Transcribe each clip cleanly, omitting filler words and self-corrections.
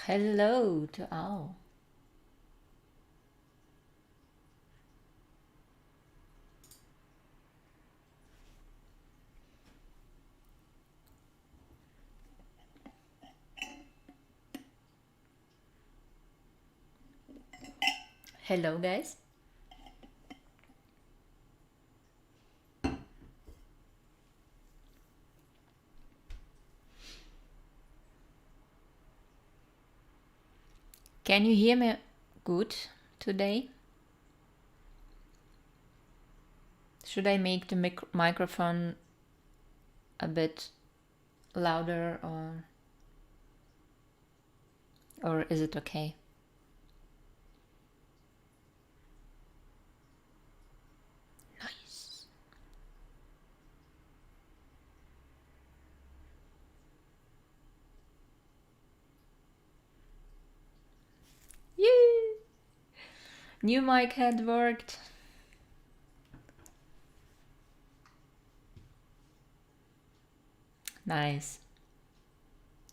Hello to all. Hello, guys. Can you hear me good today? Should I make the microphone a bit louder or is it okay? Nice. Yay! New mic had worked. Nice.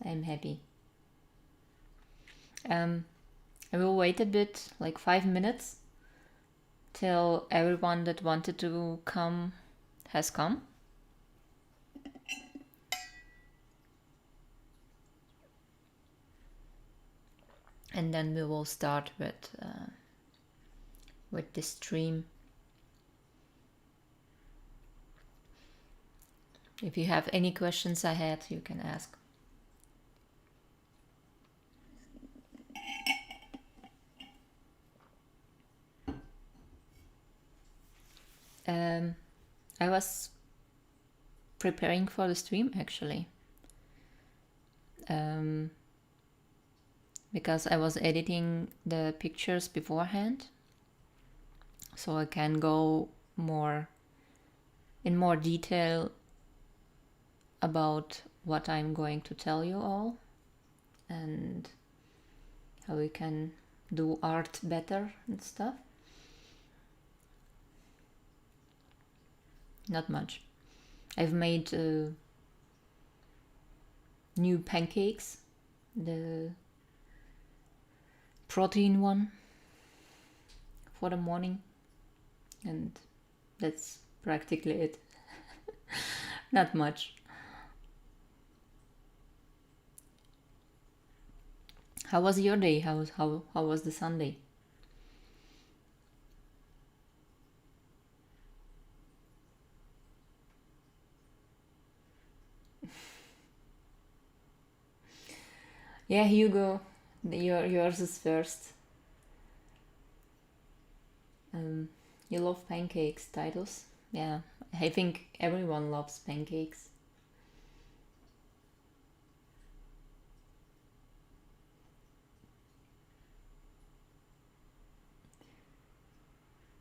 I'm happy. I will wait a bit, like 5 minutes, till everyone that wanted to come has come. And then we will start with the stream. If you have any questions ahead, you can ask. I was preparing for the stream actually, because I was editing the pictures beforehand, so I can go in more detail about what I'm going to tell you all and how we can do art better and stuff. Not much. I've made new pancakes, the protein one for the morning, and that's practically it. Not much. How was your day? How was the Sunday? Yeah, Hugo, yours is first. You love pancakes, Titus? Yeah, I think everyone loves pancakes.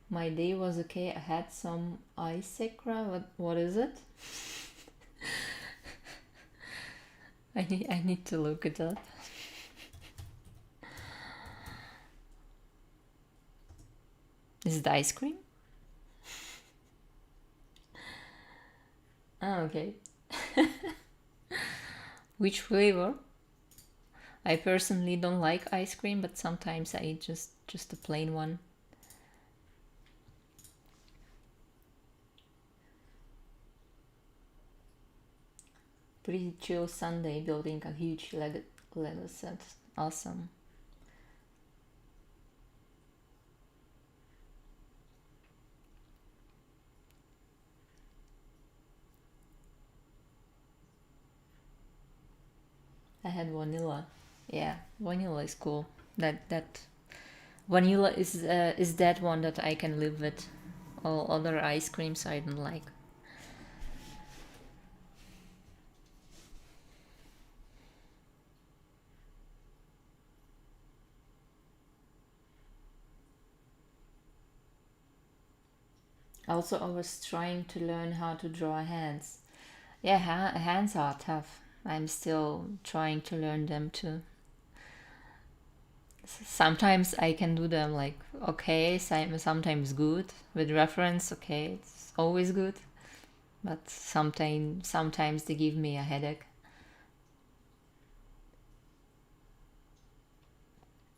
My day was okay. I had some icecra. What is it? I need to look it up. Is it ice cream? Ah, okay. Which flavor? I personally don't like ice cream, but sometimes I eat just a plain one. Pretty chill Sunday, building a huge Lego set. Awesome. I had vanilla. Yeah, vanilla is cool. That vanilla is that one that I can live with. All other ice creams I don't like. Also, I was trying to learn how to draw hands. Yeah, hands are tough. I'm still trying to learn them too. Sometimes I can do them like okay, sometimes good with reference. Okay, it's always good, but sometimes they give me a headache.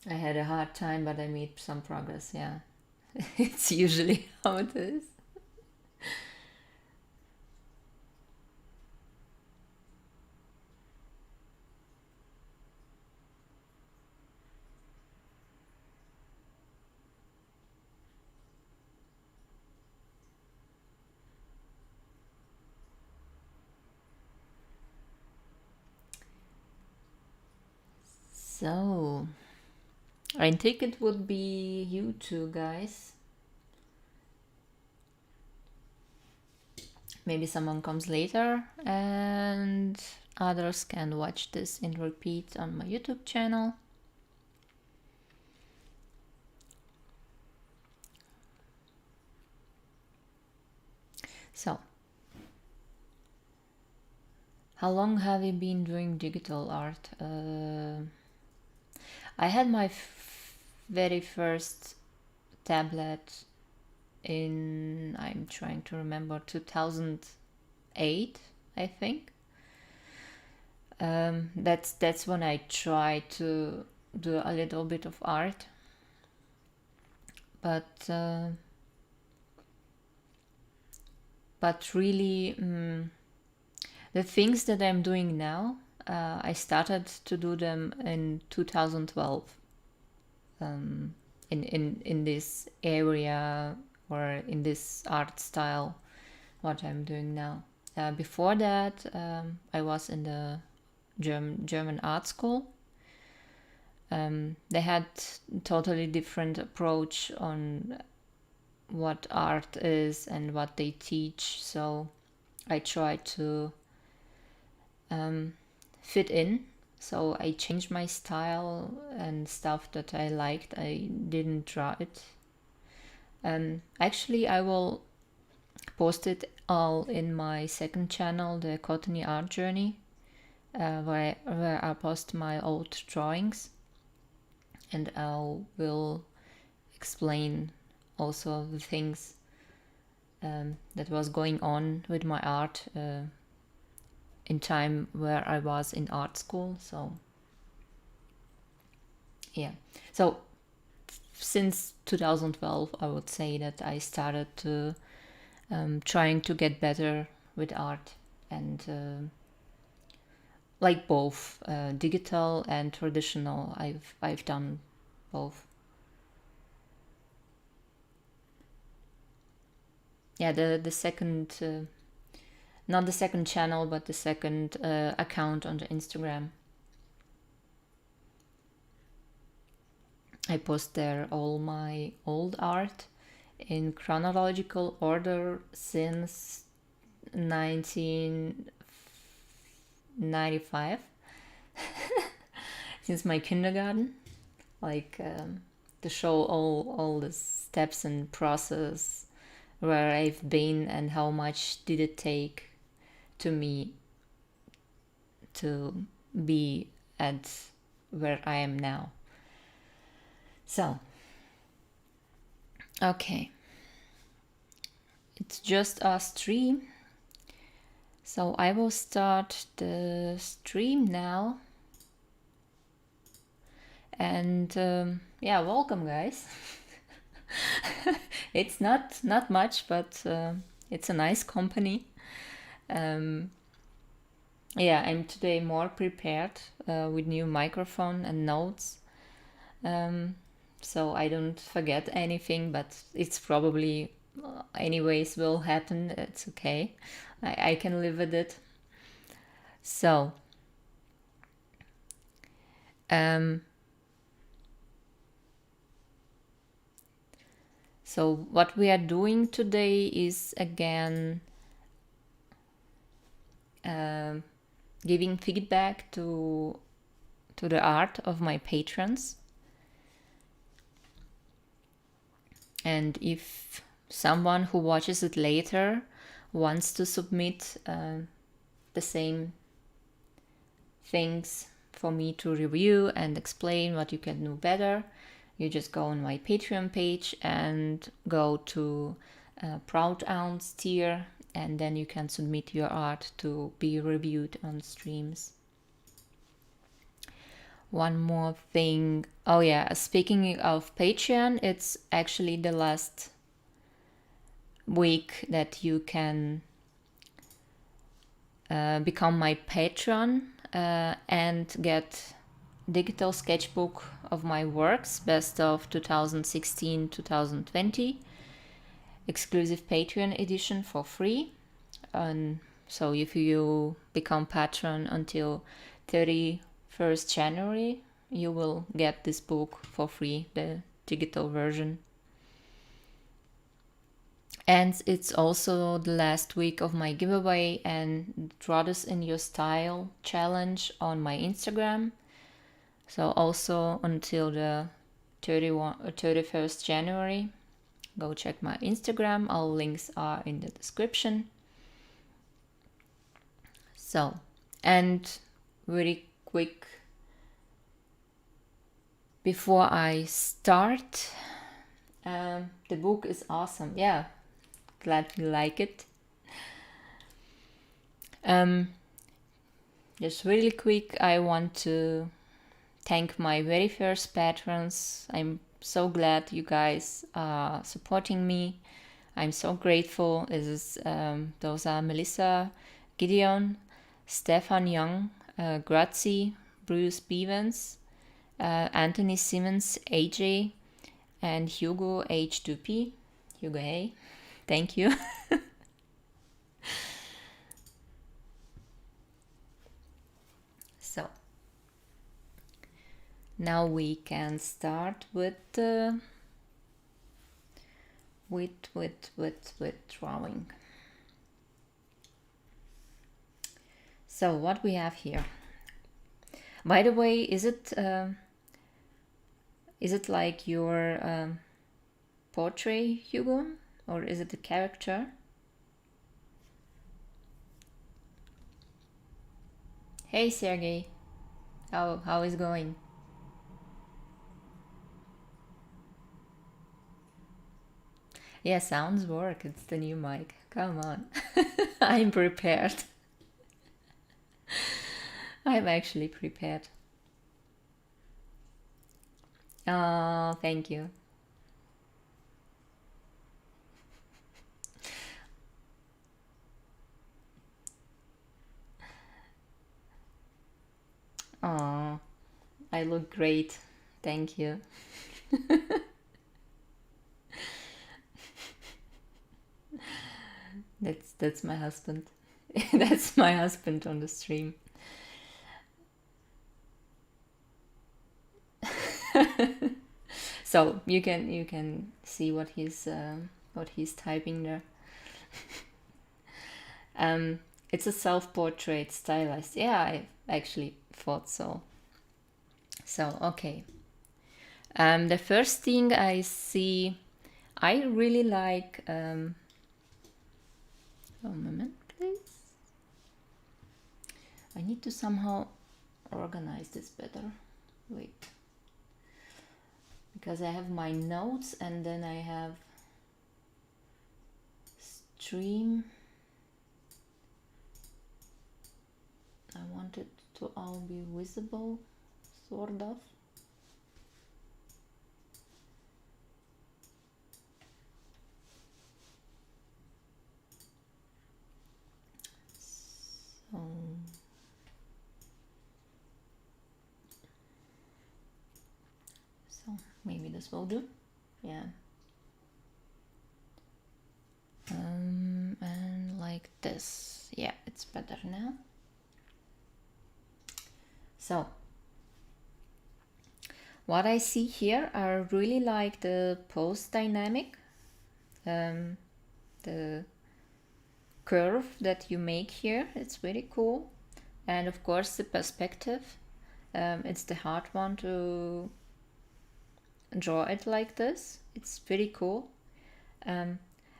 I had a hard time, but I made some progress. Yeah, it's usually how it is. So I think it would be you two guys. Maybe someone comes later and others can watch this in repeat on my YouTube channel. So, how long have you been doing digital art? I had my very first tablet in, I'm trying to remember, 2008, I think. That's when I tried to do a little bit of art, but really, the things that I'm doing now, I started to do them in 2012. In this area or in this art style, what I'm doing now. Before that, I was in the German art school. They had totally different approach on what art is and what they teach. So I tried to fit in. So I changed my style and stuff that I liked. I didn't draw it. Actually, I will post it all in my second channel, the Cottony Art Journey, where I post my old drawings, and I will explain also the things that was going on with my art in time where I was in art school. So yeah, so since 2012, I would say that I started to trying to get better with art, and like both digital and traditional. I've done both. Yeah, the second, not the second channel, but the second account on the Instagram. I post there all my old art in chronological order since 1995, since my kindergarten, like to show all the steps and process where I've been and how much did it take to me to be at where I am now. So, okay, it's just a stream. So I will start the stream now. And yeah, welcome guys. It's not much, but it's a nice company. Yeah, I'm today more prepared with new microphone and notes. So I don't forget anything, but it's probably anyways will happen. It's okay. I can live with it. So so what we are doing today is again giving feedback to the art of my patrons. And if someone who watches it later wants to submit the same things for me to review and explain what you can do better, you just go on my Patreon page and go to Proud Ounce tier, and then you can submit your art to be reviewed on streams. one more thing. Oh yeah, speaking of Patreon, it's actually the last week that you can become my patron and get digital sketchbook of my works, best of 2016-2020, exclusive Patreon edition for free. And so if you become patron until 31st January, you will get this book for free, the digital version. And it's also the last week of my giveaway and Draw This in Your Style challenge on my Instagram. So also until the 31st January, go check my Instagram. All links are in the description. So, and very quick before I start, the book is awesome. Yeah, glad you like it. Just really quick, I want to thank my very first patrons. I'm so glad you guys are supporting me. I'm so grateful. Those are Melissa, Gideon, Stefan Young, Grazi, Bruce Bevans, Anthony Simmons, AJ, and Hugo H2P. Hugo A. Thank you. So now we can start with drawing. So what we have here. By the way, is it like your portrait, Hugo, or is it a character? Hey Sergey, how is going? Yeah, sounds work. It's the new mic. Come on. I'm prepared. I'm actually prepared. Oh, thank you. Oh, I look great. Thank you. That's my husband. That's my husband on the stream. So you can see what he's typing there. It's a self-portrait stylized. Yeah, I actually thought so. So okay. The first thing I see, I really like. A moment, please. I need to somehow organize this better. Wait. Because I have my notes and then I have stream. I want it to all be visible, sort of. So maybe this will do. Yeah. And like this. Yeah, it's better now. So what I see here, I really like the pose dynamic, the curve that you make here. It's very cool. And of course the perspective. It's the hard one to draw it like this. It's pretty cool.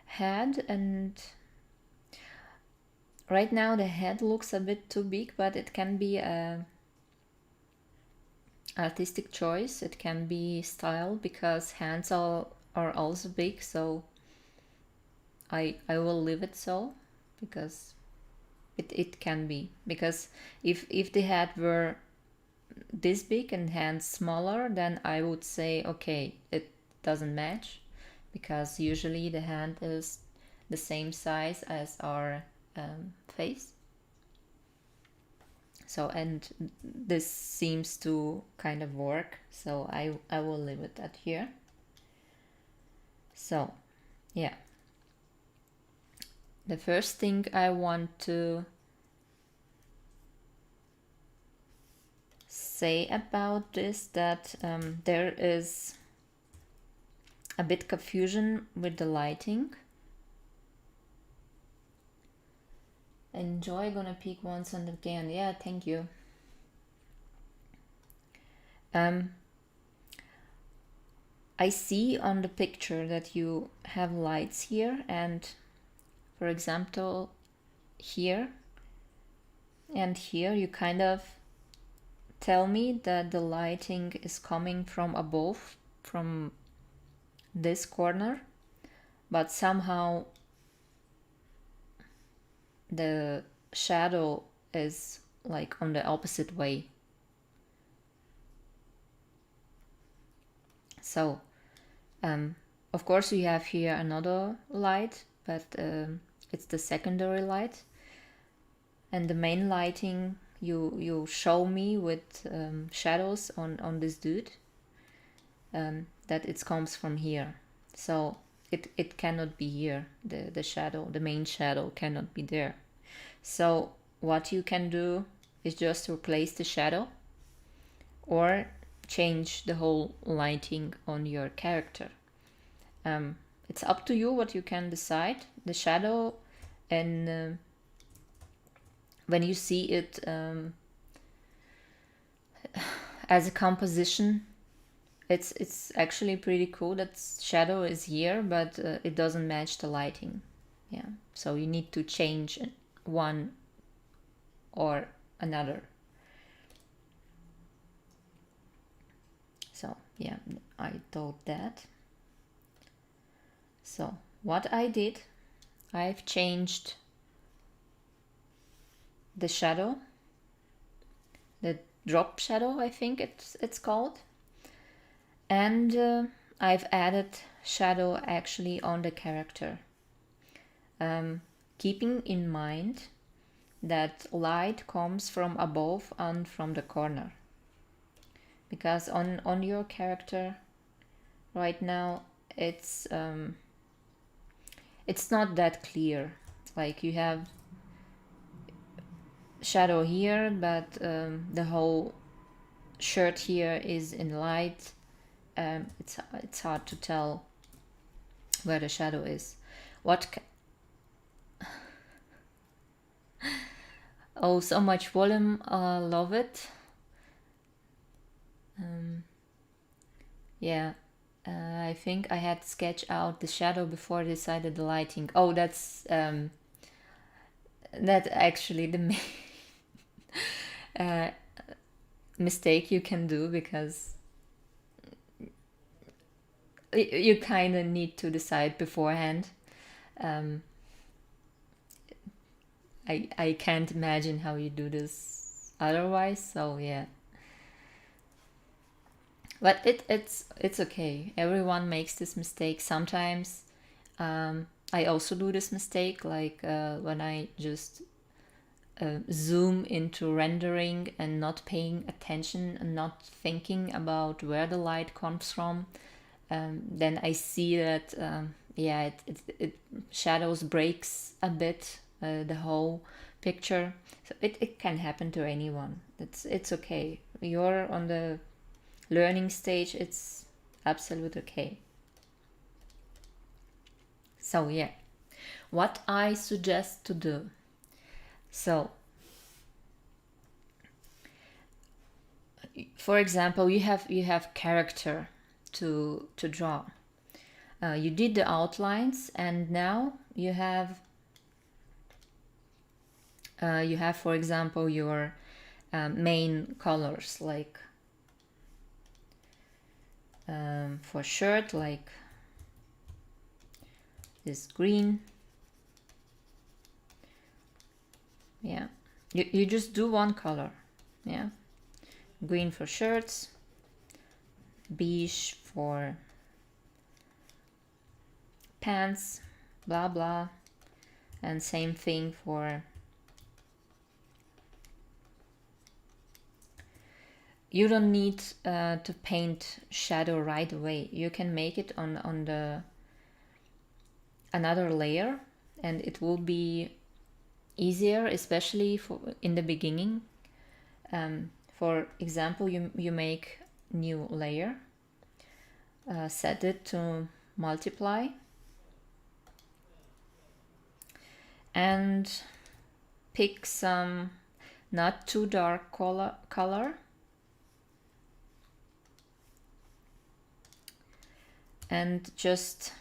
Head, and right now the head looks a bit too big, but it can be a artistic choice. It can be style because hands are also big, so I will leave it so, because it can be, because if the head were this big and hands smaller, then I would say, okay, it doesn't match, because usually the hand is the same size as our face. So, and this seems to kind of work, so I will leave it at here. So, yeah. The first thing I want to say about this, that there is a bit confusion with the lighting. Enjoy, gonna peek once and again. Yeah, thank you. I see on the picture that you have lights here, and for example, here and here, you kind of tell me that the lighting is coming from above, from this corner, but somehow the shadow is like on the opposite way. So, of course, we have here another light, but it's the secondary light, and the main lighting you show me with shadows on this dude, that it comes from here. So it cannot be here. The shadow, the main shadow, cannot be there. So what you can do is just replace the shadow or change the whole lighting on your character. It's up to you what you can decide. The shadow, and when you see it as a composition, it's actually pretty cool that shadow is here, but it doesn't match the lighting. Yeah, so you need to change one or another. So yeah, I thought that. So what I did, I've changed the shadow, the drop shadow, I think it's called, and I've added shadow actually on the character, keeping in mind that light comes from above and from the corner, because on your character right now it's not that clear. Like, you have shadow here, but the whole shirt here is in light. It's hard to tell where the shadow is. Oh, so much volume, love it. Yeah, I think I had sketched out the shadow before I decided the lighting. Oh, that's actually the main mistake you can do, because you kind of need to decide beforehand. I can't imagine how you do this otherwise, so yeah. But it's okay. Everyone makes this mistake sometimes. I also do this mistake, like when I just zoom into rendering and not paying attention and not thinking about where the light comes from. Then I see that yeah, it shadows breaks a bit the whole picture. So it can happen to anyone. It's okay. You're on the learning stage. It's absolutely okay. So yeah, what I suggest to do. So, for example, you have character to draw. You did the outlines, and now you have for example, your main colors, like for shirt, like this green. Yeah, you just do one color. Yeah, green for shirts, beige for pants, blah blah, and same thing for... You don't need to paint shadow right away. You can make it on the another layer, and it will be easier, especially for in the beginning. For example, you make new layer, set it to multiply, and pick some not too dark color, and just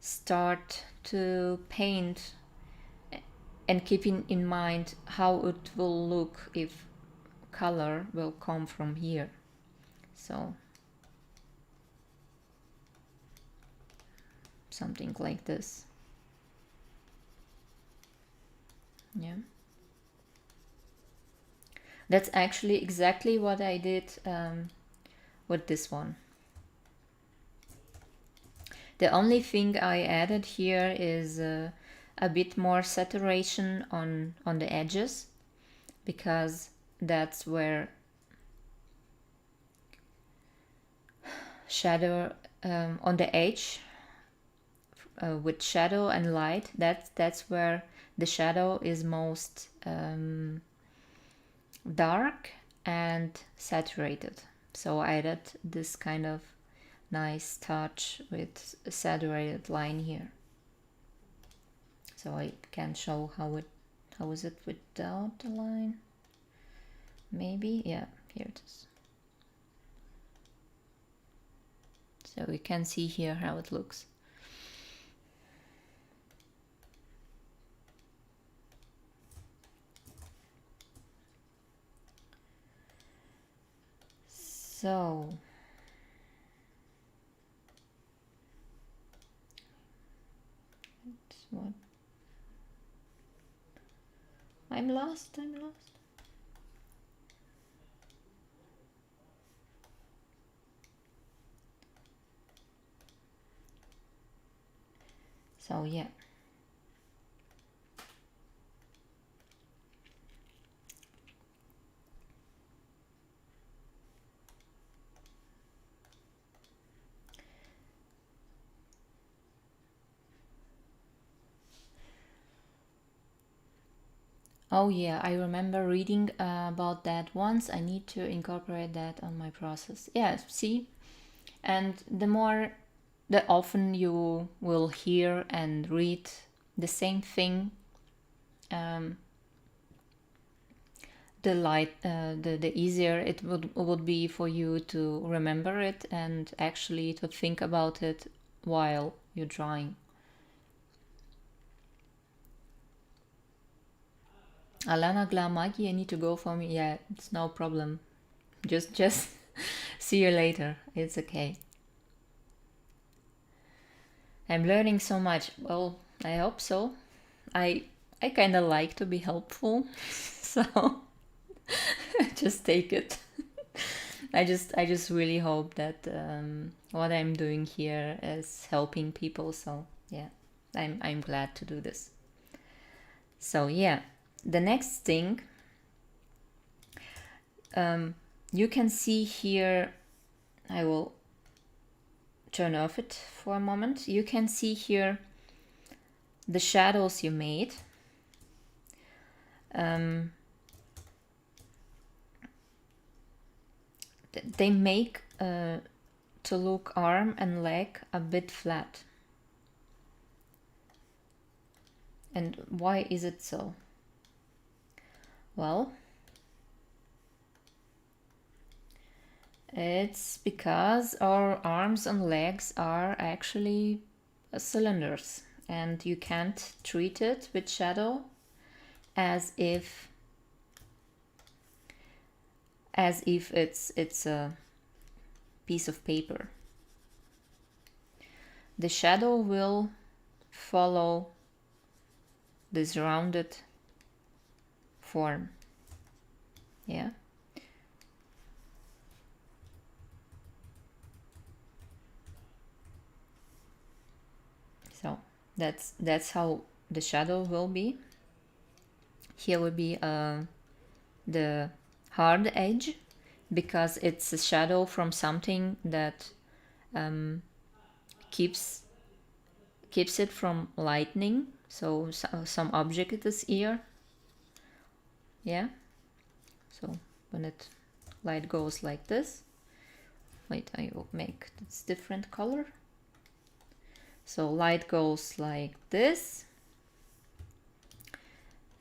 start to paint, and keeping in mind how it will look if color will come from here. So something like this. Yeah, that's actually exactly what I did with this one. The only thing I added here is a bit more saturation on the edges, because that's where shadow on the edge with shadow and light, that's where the shadow is most dark and saturated. So I added this kind of nice touch with a saturated line here. So I can show how is it without the line. Maybe, yeah, here it is. So we can see here how it looks. So that's what I'm lost. So yeah. Oh yeah, I remember reading about that once. I need to incorporate that on my process. Yeah, see? And the often you will hear and read the same thing, the easier it would be for you to remember it and actually to think about it while you're drawing. Alana Glamagi, I need to go for me. Yeah, it's no problem. Just see you later. It's okay. I'm learning so much. Well, I hope so. I kind of like to be helpful, so just take it. I just really hope that what I'm doing here is helping people. So yeah, I'm glad to do this. So yeah, the next thing, you can see here, I will turn off it for a moment. You can see here the shadows you made. They make to look arm and leg a bit flat. And why is it so? Well, it's because our arms and legs are actually cylinders, and you can't treat it with shadow as if it's a piece of paper. The shadow will follow this rounded form. Yeah. So that's how the shadow will be. Here will be the hard edge, because it's a shadow from something that keeps it from lightening. So some object is here. Yeah. So when it light goes like this, wait, I will make this different color. So light goes like this,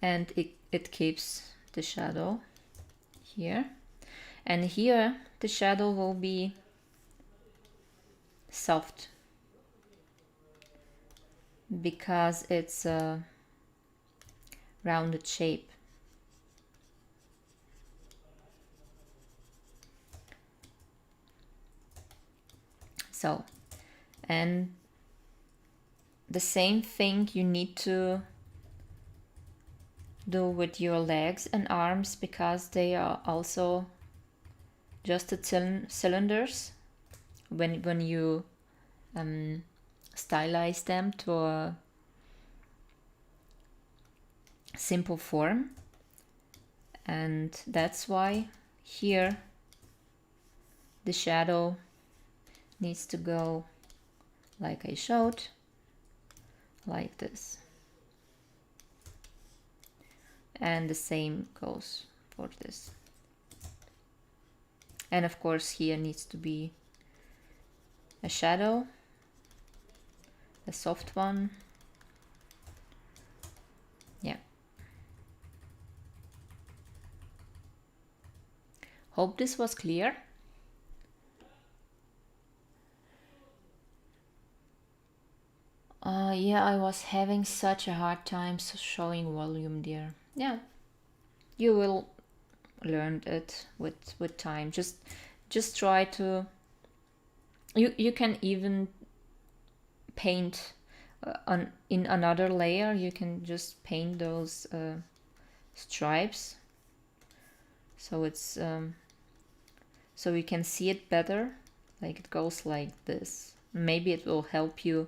and it keeps the shadow here. And here the shadow will be soft, because it's a rounded shape. So, and the same thing you need to do with your legs and arms, because they are also just cylinders. When you stylize them to a simple form, and that's why here the shadow needs to go like I showed, like this. And the same goes for this. And of course here needs to be a shadow, a soft one. Yeah. Hope this was clear. Yeah, I was having such a hard time showing volume there. Yeah, you will learn it with time. Just try to. You can even paint in another layer. You can just paint those stripes, so it's so you can see it better. Like it goes like this. Maybe it will help you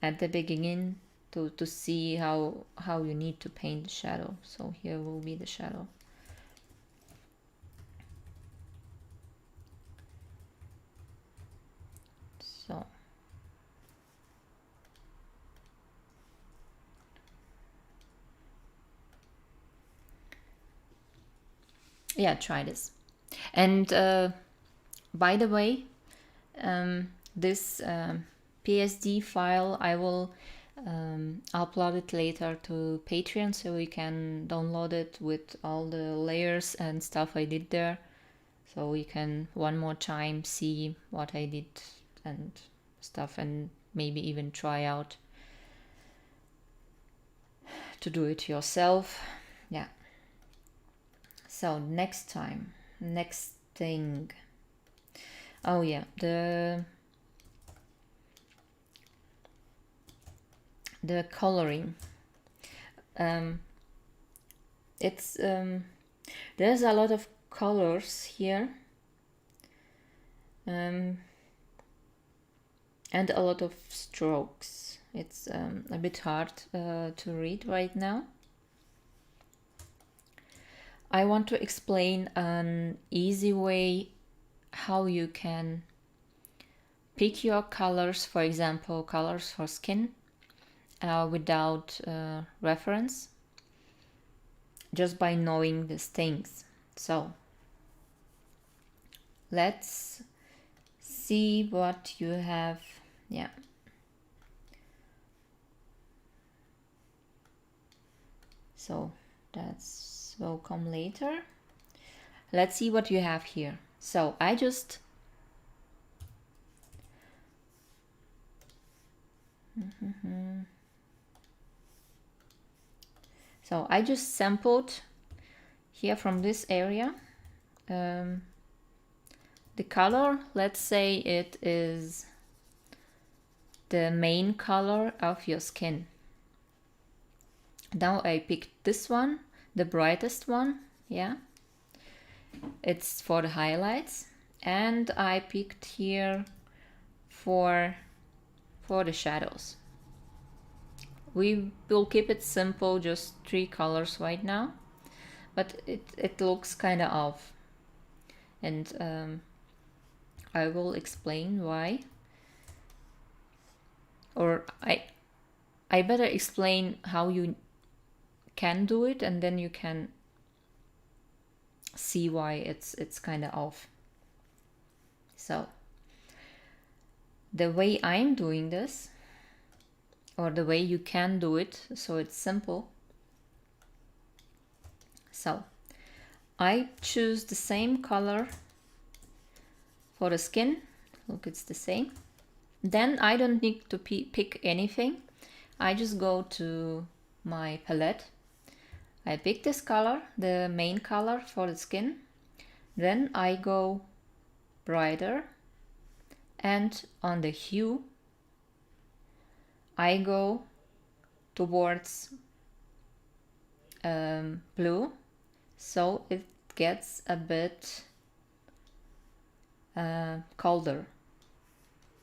at the beginning to see how you need to paint the shadow. So here will be the shadow. So yeah, try this. And by the way, this PSD file, I will upload it later to Patreon, so you can download it with all the layers and stuff I did there, so you can one more time see what I did and stuff, and maybe even try out to do it yourself. Yeah. So next thing. Oh yeah, the coloring. It's there's a lot of colors here, and a lot of strokes. It's a bit hard to read right now. I want to explain an easy way how you can pick your colors, for example, colors for skin, without reference, just by knowing these things. So let's see what you have. Yeah. So that's will come later. Let's see what you have here. So I just So I just sampled here from this area the color. Let's say it is the main color of your skin. Now I picked this one, the brightest one, yeah, it's for the highlights, and I picked here for the shadows. We will keep it simple, just 3 colors right now, but it looks kind of off, and I will explain why, or I better explain how you can do it, and then you can see why it's kind of off. So the way I'm doing this, or the way you can do it, so it's simple. So I choose the same color for the skin. Look, it's the same. Then I don't need to pick anything. I just go to my palette. I pick this color, the main color for the skin. Then I go brighter, and on the hue I go towards blue, so it gets a bit colder,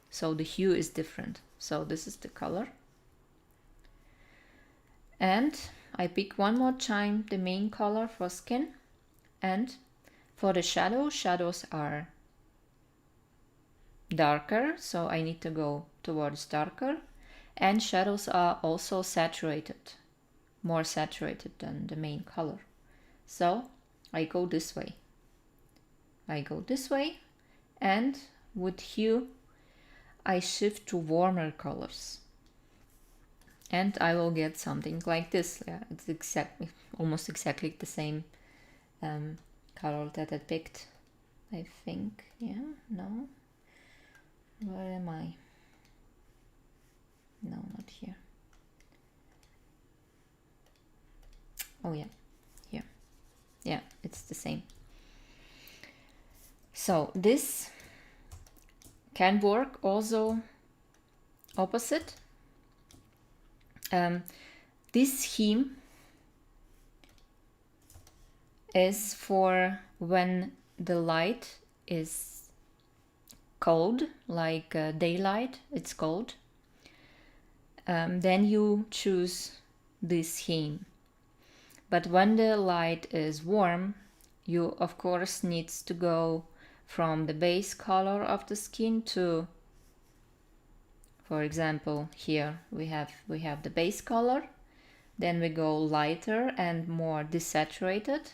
so the hue is different. So this is the color, and I pick one more time the main color for skin. And for the shadows are darker, so I need to go towards darker, and shadows are also saturated, more saturated than the main color. So I go this way. And with hue I shift to warmer colors, and I will get something like this. Yeah, it's almost exactly the same color that I picked, I think. Yeah, no, where am I? No, not here. Oh yeah, here. Yeah, it's the same. So this can work also opposite. This theme is for when the light is cold, like daylight, it's cold. Then you choose this theme. But when the light is warm, you of course needs to go from the base color of the skin to, for example, here we have the base color, then we go lighter and more desaturated,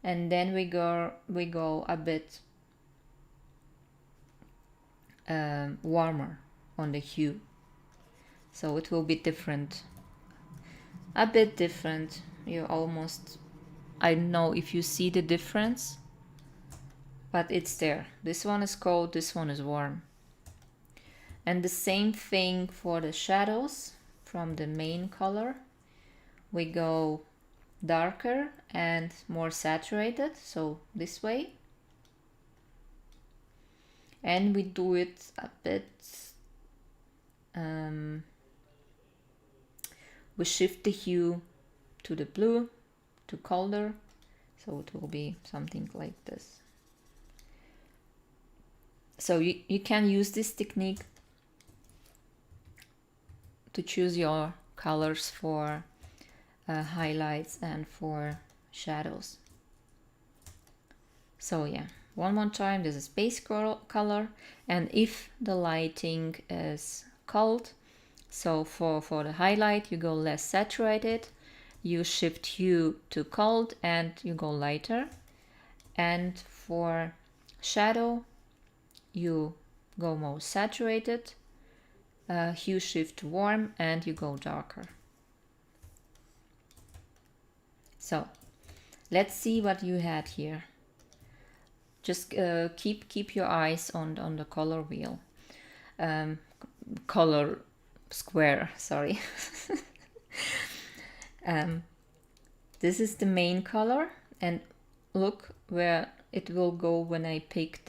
and then we go a bit warmer on the hue, so it will be different, a bit different. You almost, I don't know if you see the difference, but it's there. This one is cold, this one is warm. And the same thing for the shadows. From the main color we go darker and more saturated, so this way, and we do it a bit, we shift the hue to the blue, to colder, so it will be something like this. So you can use this technique to choose your colors for highlights and for shadows. So yeah, one more time, this is base color, and if the lighting is cold, so for the highlight you go less saturated, you shift hue to cold and you go lighter, and for shadow you go more saturated, hue shift to warm, and you go darker. So let's see what you had here. Just keep your eyes on the color wheel, color square, sorry. This is the main color, and look where it will go when I pick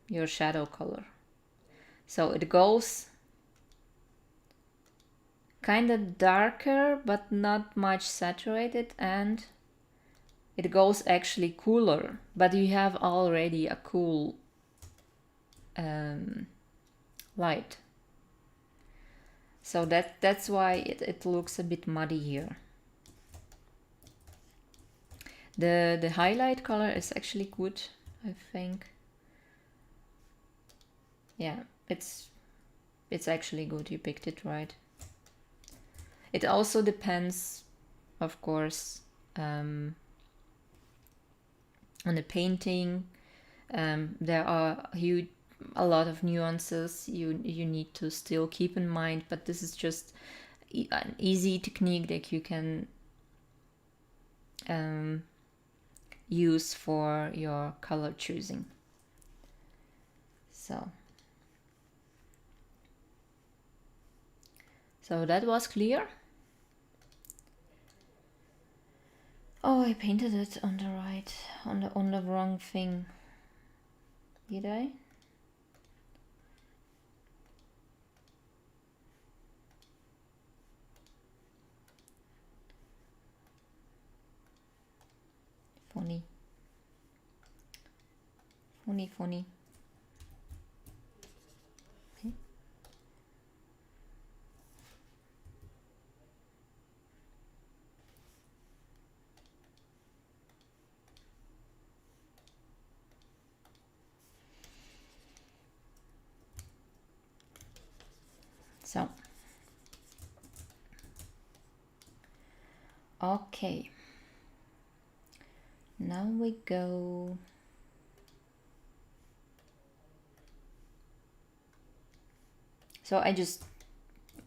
your shadow color. So it goes kind of darker but not much saturated, and it goes actually cooler, but you have already a cool light. So that's why it looks a bit muddy here. The highlight color is actually good, I think. Yeah, it's actually good. You picked it right. It also depends, of course, on the painting. There are a lot of nuances you need to still keep in mind, but this is just an easy technique that you can use for your color choosing. So that was clear. Oh, I painted it on the right, on the wrong thing. Did I? Funny. Funny. Okay. So, okay. Now we go. So I just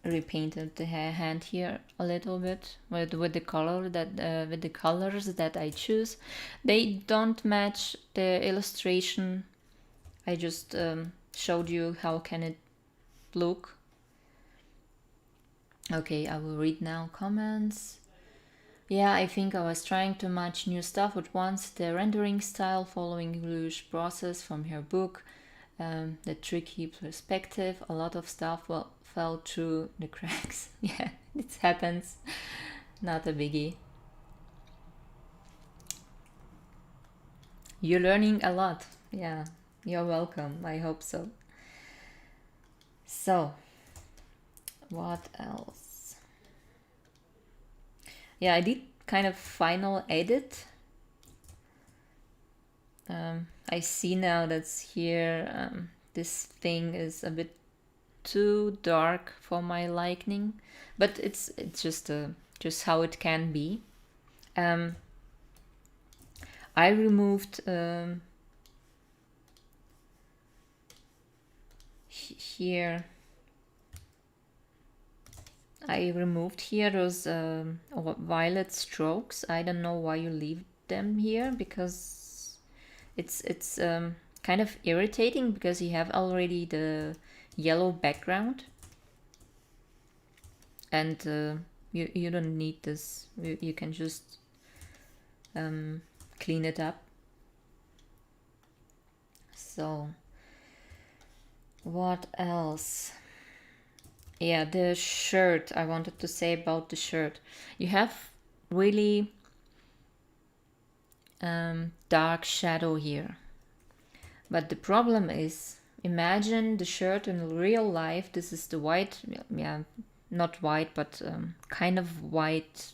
repainted the hand here a little bit with the color that with the colors that I choose. They don't match the illustration. I just showed you how can it look. Okay, I will read now comments. Yeah, I think I was trying to match new stuff at once. The rendering style following Rouge process from her book, the tricky perspective, a lot of stuff fell through the cracks. Yeah, it happens. Not a biggie. You're learning a lot. Yeah, you're welcome. I hope so. So, what else? Yeah, I did kind of final edit. I see now that's here. This thing is a bit too dark for my liking, but it's just how it can be. I removed here. I removed here those violet strokes. I don't know why you leave them here, because it's kind of irritating because you have already the yellow background, and you don't need this. You can just clean it up. So what else? Yeah, the shirt. I wanted to say about the shirt. You have really dark shadow here. But the problem is, imagine the shirt in real life. This is the white, yeah, not white, but kind of white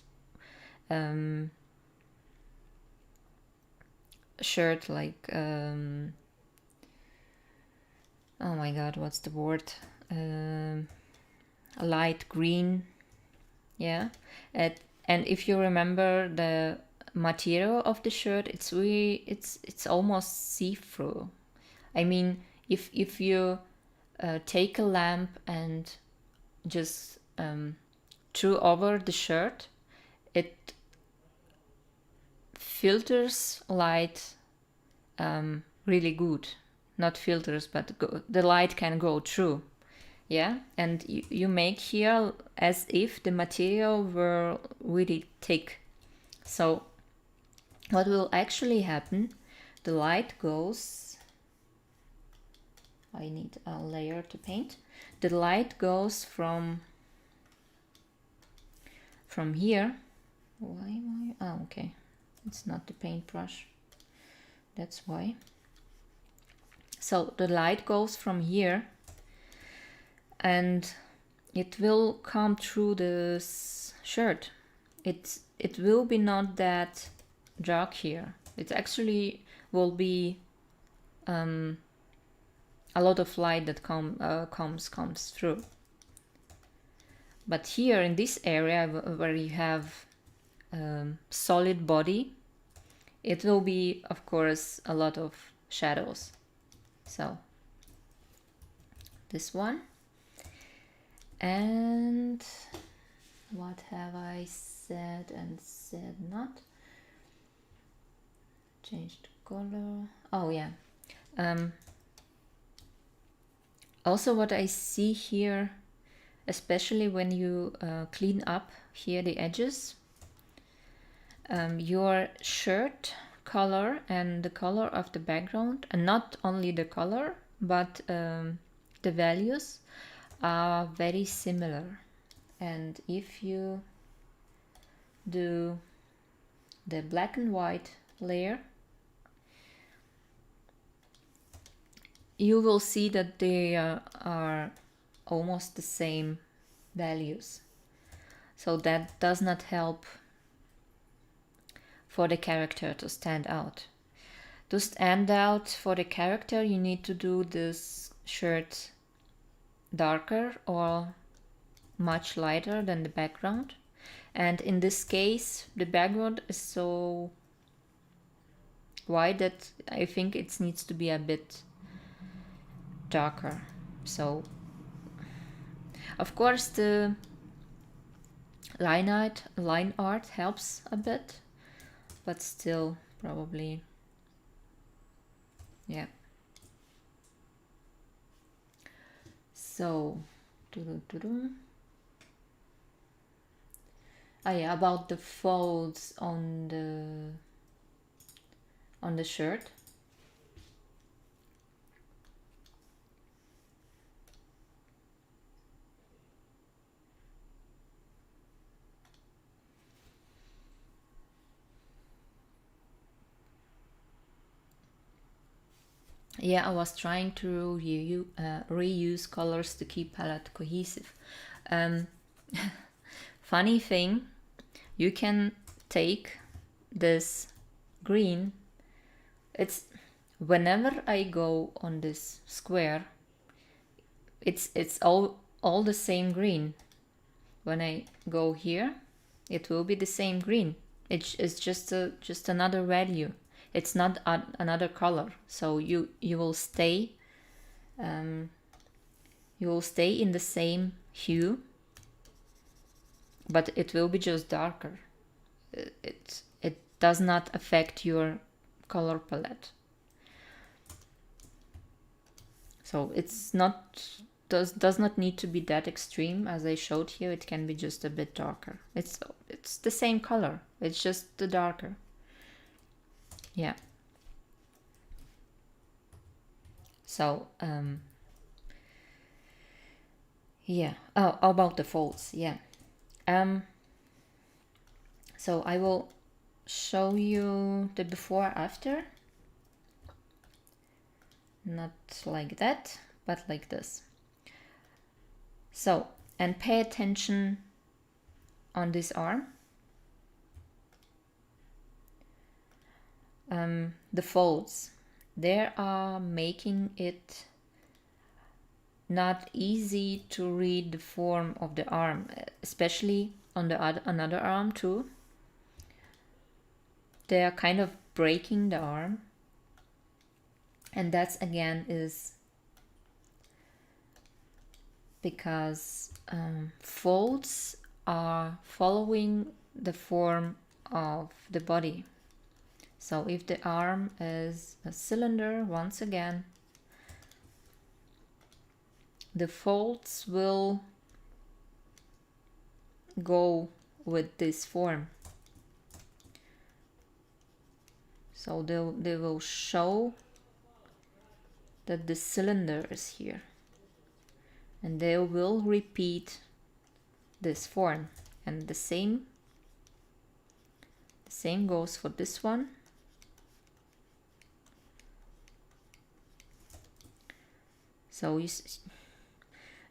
shirt, like, oh my god, what's the word? Light green, yeah. And if you remember the material of the shirt, it's really it's almost see-through. I mean, if you take a lamp and just throw over the shirt, it filters light really good. Not filters, but the light can go through. Yeah, and you make here as if the material were really thick. So what will actually happen, the light goes, I need a layer to paint, the light goes from here. Why? Oh, okay. It's not the paintbrush, that's why. So the light goes from here and it will come through this shirt. It will be not that dark here. It actually will be a lot of light that comes through. But here in this area where you have solid body, it will be, of course, a lot of shadows. So this one. And what have I said and said not? Changed color. Oh yeah. Also what I see here, especially when you clean up here the edges, your shirt color and the color of the background, and not only the color, but the values are very similar. And if you do the black and white layer, you will see that they are almost the same values. So that does not help for the character to stand out. To stand out for the character, you need to do this shirt darker or much lighter than the background. And in this case, the background is so white that I think it needs to be a bit darker. So of course the line art helps a bit, but still probably, yeah. So oh yeah, about the folds on the shirt. Yeah, I was trying to reuse colors to keep palette cohesive. Funny thing, you can take this green. It's whenever I go on this square, it's all the same green. When I go here, it will be the same green. It's just another value. It's not another color. So you will stay in the same hue, but it will be just darker. It does not affect your color palette. So it's not does not need to be that extreme as I showed here. It can be just a bit darker. It's the same color. It's just the darker. Yeah. So yeah. Oh, about the folds. Yeah. So I will show you the before after. Not like that, but like this. So, and pay attention on this arm. The folds, they are making it not easy to read the form of the arm, especially on the another arm too. They are kind of breaking the arm, and that's again is because folds are following the form of the body. So if the arm is a cylinder, once again, the folds will go with this form. So they will show that the cylinder is here, and they will repeat this form, and the same Same goes for this one. So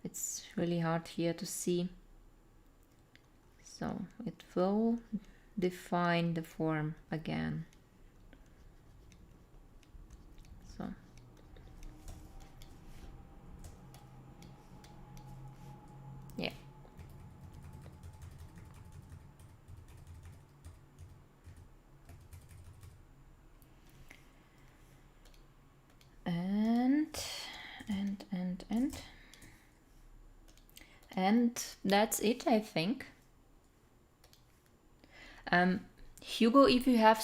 it's really hard here to see. So it will define the form again. So yeah. And that's it, I think. Hugo, if you have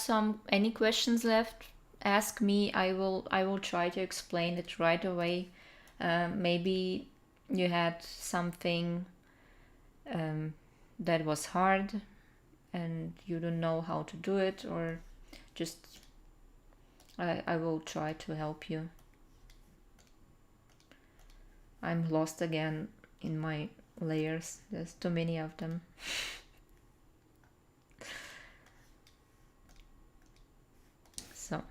any questions left, ask me. I will try to explain it right away. Maybe you had something that was hard and you don't know how to do it, or just I will try to help you. I'm lost again in my layers. There's too many of them. So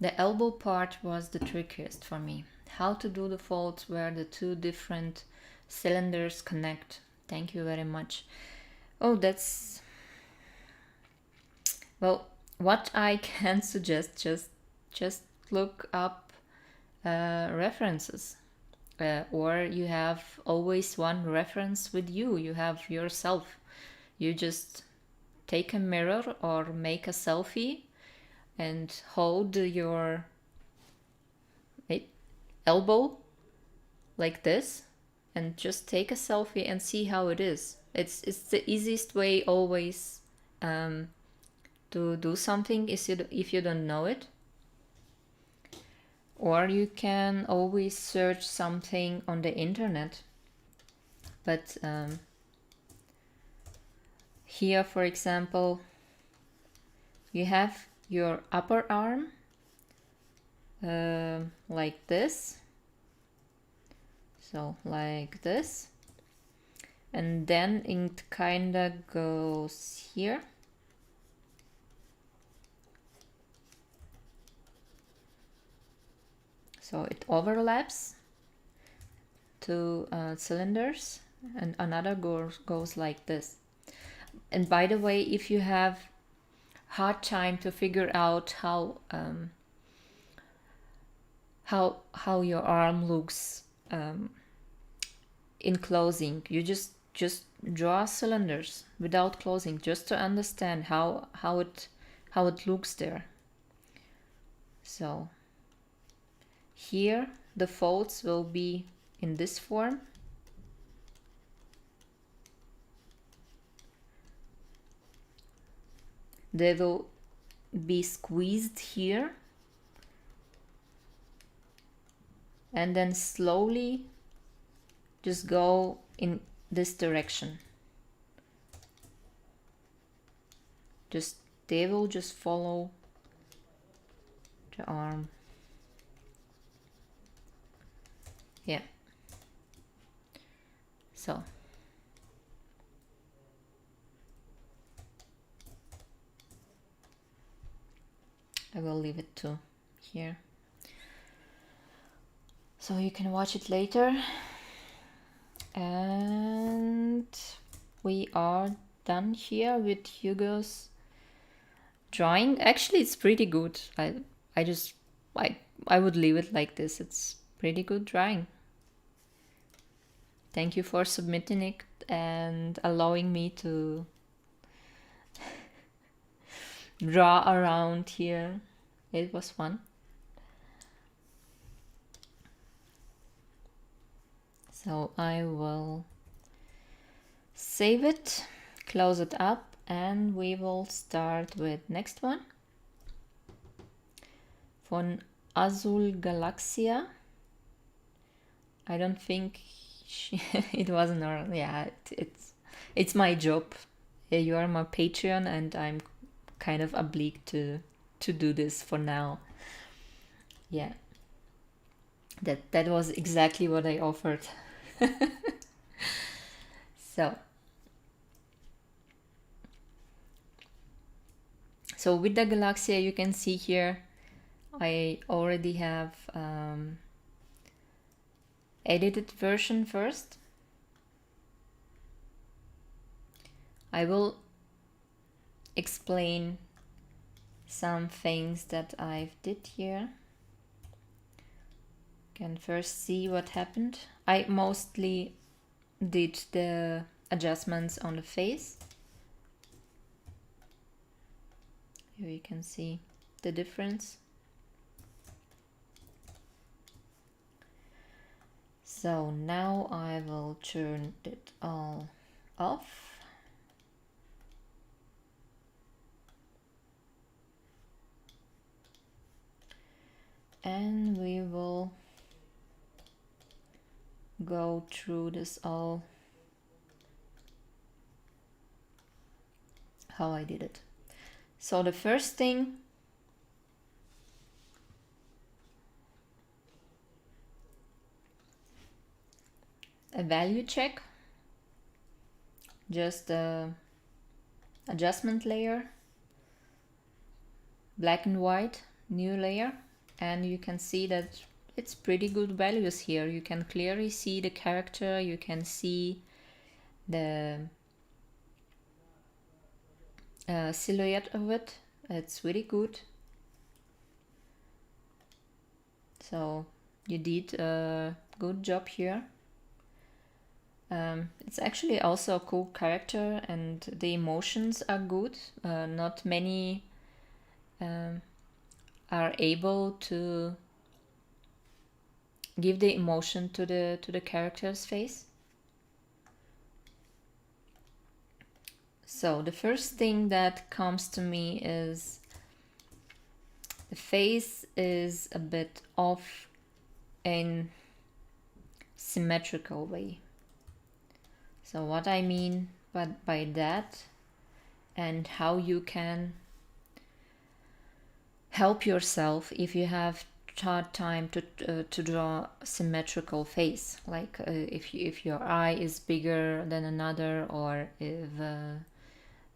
the elbow part was the trickiest for me. How to do the folds where the two different cylinders connect. Thank you very much. Oh, that's... Well, what I can suggest, just look up references. Or you have always one reference with you. You have yourself. You just take a mirror or make a selfie and hold your elbow like this and just take a selfie and see how it is. It's the easiest way always to do something if you don't know it. Or you can always search something on the internet. But here, for example, you have your upper arm like this. So like this. And then it kinda goes here. So it overlaps two cylinders, and another goes like this. And by the way, if you have hard time to figure out how your arm looks in closing, you just draw cylinders without closing, just to understand how it looks there. So here the folds will be in this form. They will be squeezed here and then slowly just go in this direction. They will just follow the arm. Yeah. So I will leave it to here, so you can watch it later. And we are done here with Hugo's drawing. Actually, it's pretty good. I would leave it like this. It's pretty good drawing. Thank you for submitting it and allowing me to draw around here. It was fun. So I will save it, close it up, and we will start with next one. Von Azul Galaxia. I don't think it wasn't her. Yeah, it's my job. You are my Patreon, and I'm kind of obliged to do this for now. Yeah, that was exactly what I offered. So with the Galaxia, you can see here I already have edited version first. I will explain some things that I've did here. Can first see what happened. I mostly did the adjustments on the face. Here you can see the difference. So now I will turn it all off. And we will go through this all, how I did it. So the first thing, a value check, just the adjustment layer, black and white, new layer, and you can see that it's pretty good values here. You can clearly see the character, you can see the silhouette of it. It's really good. So you did a good job here. It's actually also a cool character, and the emotions are good. Not many are able to give the emotion to the character's face. So the first thing that comes to me is the face is a bit off in symmetrical way. So what I mean by that, and how you can help yourself if you have hard time to draw symmetrical face, like if your eye is bigger than another, or if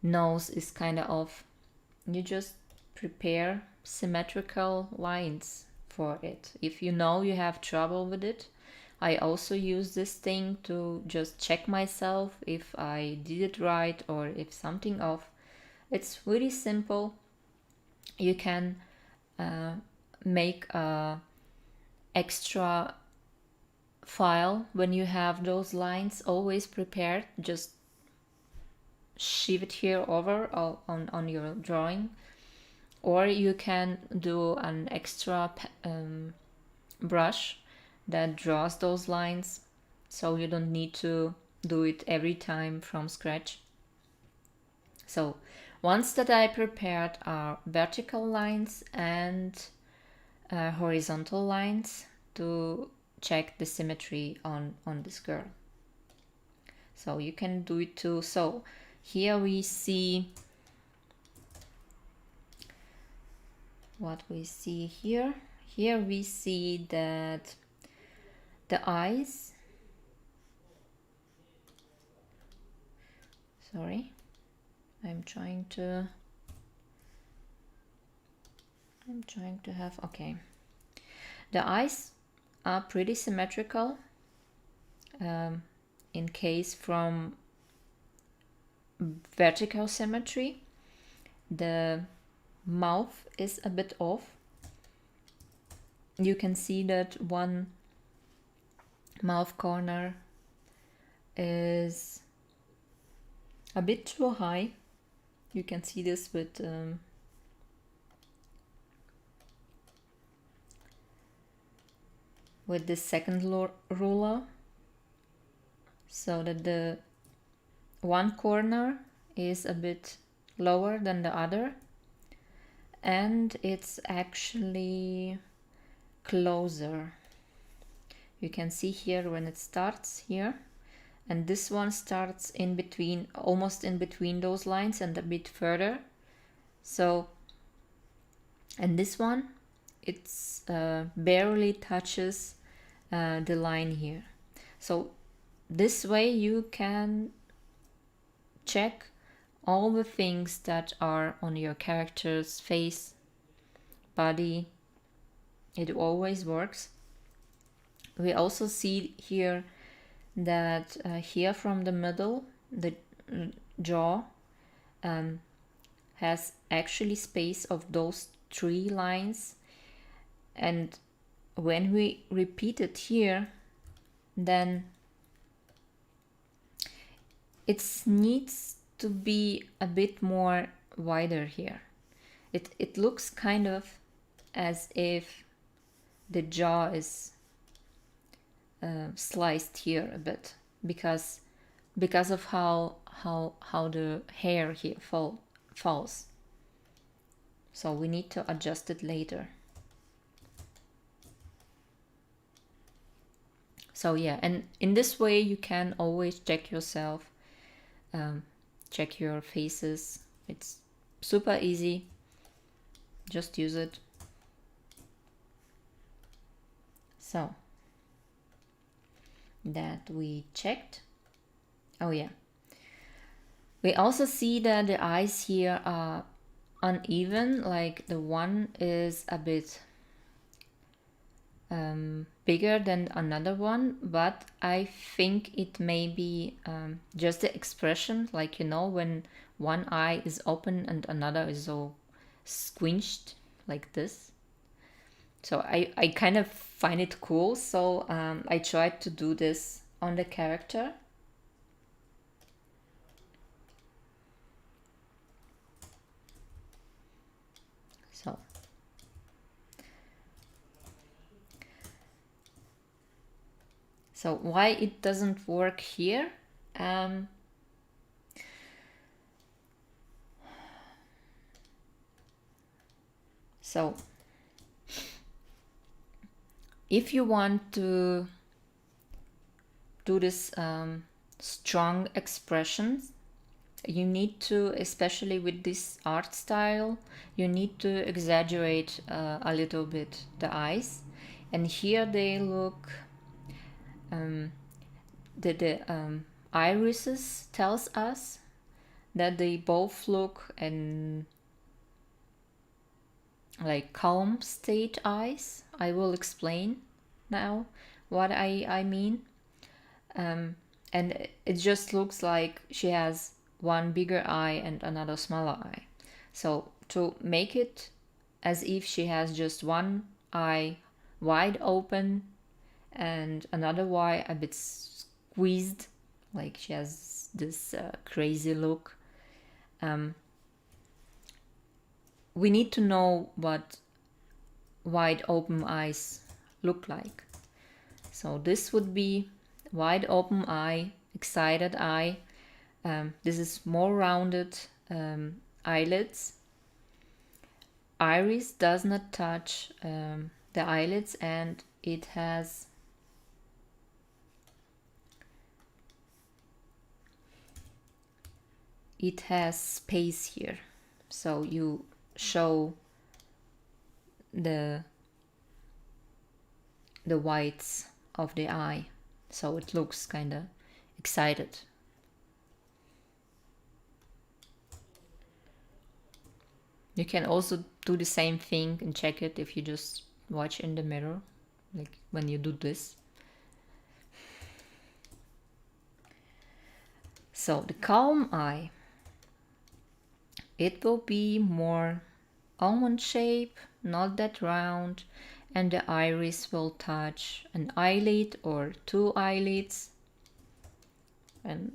nose is kind of off, you just prepare symmetrical lines for it. If you know you have trouble with it, I also use this thing to just check myself if I did it right or if something off. It's really simple. You can make a extra file when you have those lines always prepared. Just shift it here over on your drawing, or you can do an extra brush that draws those lines, so you don't need to do it every time from scratch. So ones that I prepared are vertical lines and horizontal lines to check the symmetry on this girl. So you can do it too. So here we see what we see here. Here we see that the eyes, sorry, I'm trying to have, okay. The eyes are pretty symmetrical, in case from vertical symmetry. The mouth is a bit off. You can see that one mouth corner is a bit too high. You can see this with the second ruler, so that the one corner is a bit lower than the other, and it's actually closer. You can see here when it starts here, and this one starts in between, almost in between those lines and a bit further. So, and this one it's barely touches the line here. So this way you can check all the things that are on your character's face, body. It always works. We also see here that here from the middle, the jaw has actually space of those 3 lines, and when we repeat it here, then it needs to be a bit more wider here. It looks kind of as if the jaw is sliced here a bit because of how the hair here falls. So we need to adjust it later. So yeah, and in this way you can always check yourself, check your faces. It's super easy. Just use it. So that we checked. Oh yeah. We also see that the eyes here are uneven, like the one is a bit bigger than another one, but I think it may be just the expression, like, you know, when one eye is open and another is so squinched like this. So I kind of find it cool, so I tried to do this on the character. So why it doesn't work here? So if you want to do this strong expressions, you need to, especially with this art style, you need to exaggerate a little bit the eyes. And here they look, the irises tells us that they both look in like calm state eyes. I will explain now what I mean. And it just looks like she has one bigger eye and another smaller eye. So to make it as if she has just one eye wide open and another eye a bit squeezed, like she has this crazy look, we need to know what wide open eyes look like. So this would be wide open eye, excited eye. This is more rounded eyelids. Iris does not touch the eyelids, and it has space here, so you show the whites of the eye, so it looks kind of excited. You can also do the same thing and check it if you just watch in the mirror, like when you do this. So the calm eye, it will be more almond shape, not that round, and the iris will touch an eyelid or 2 eyelids, and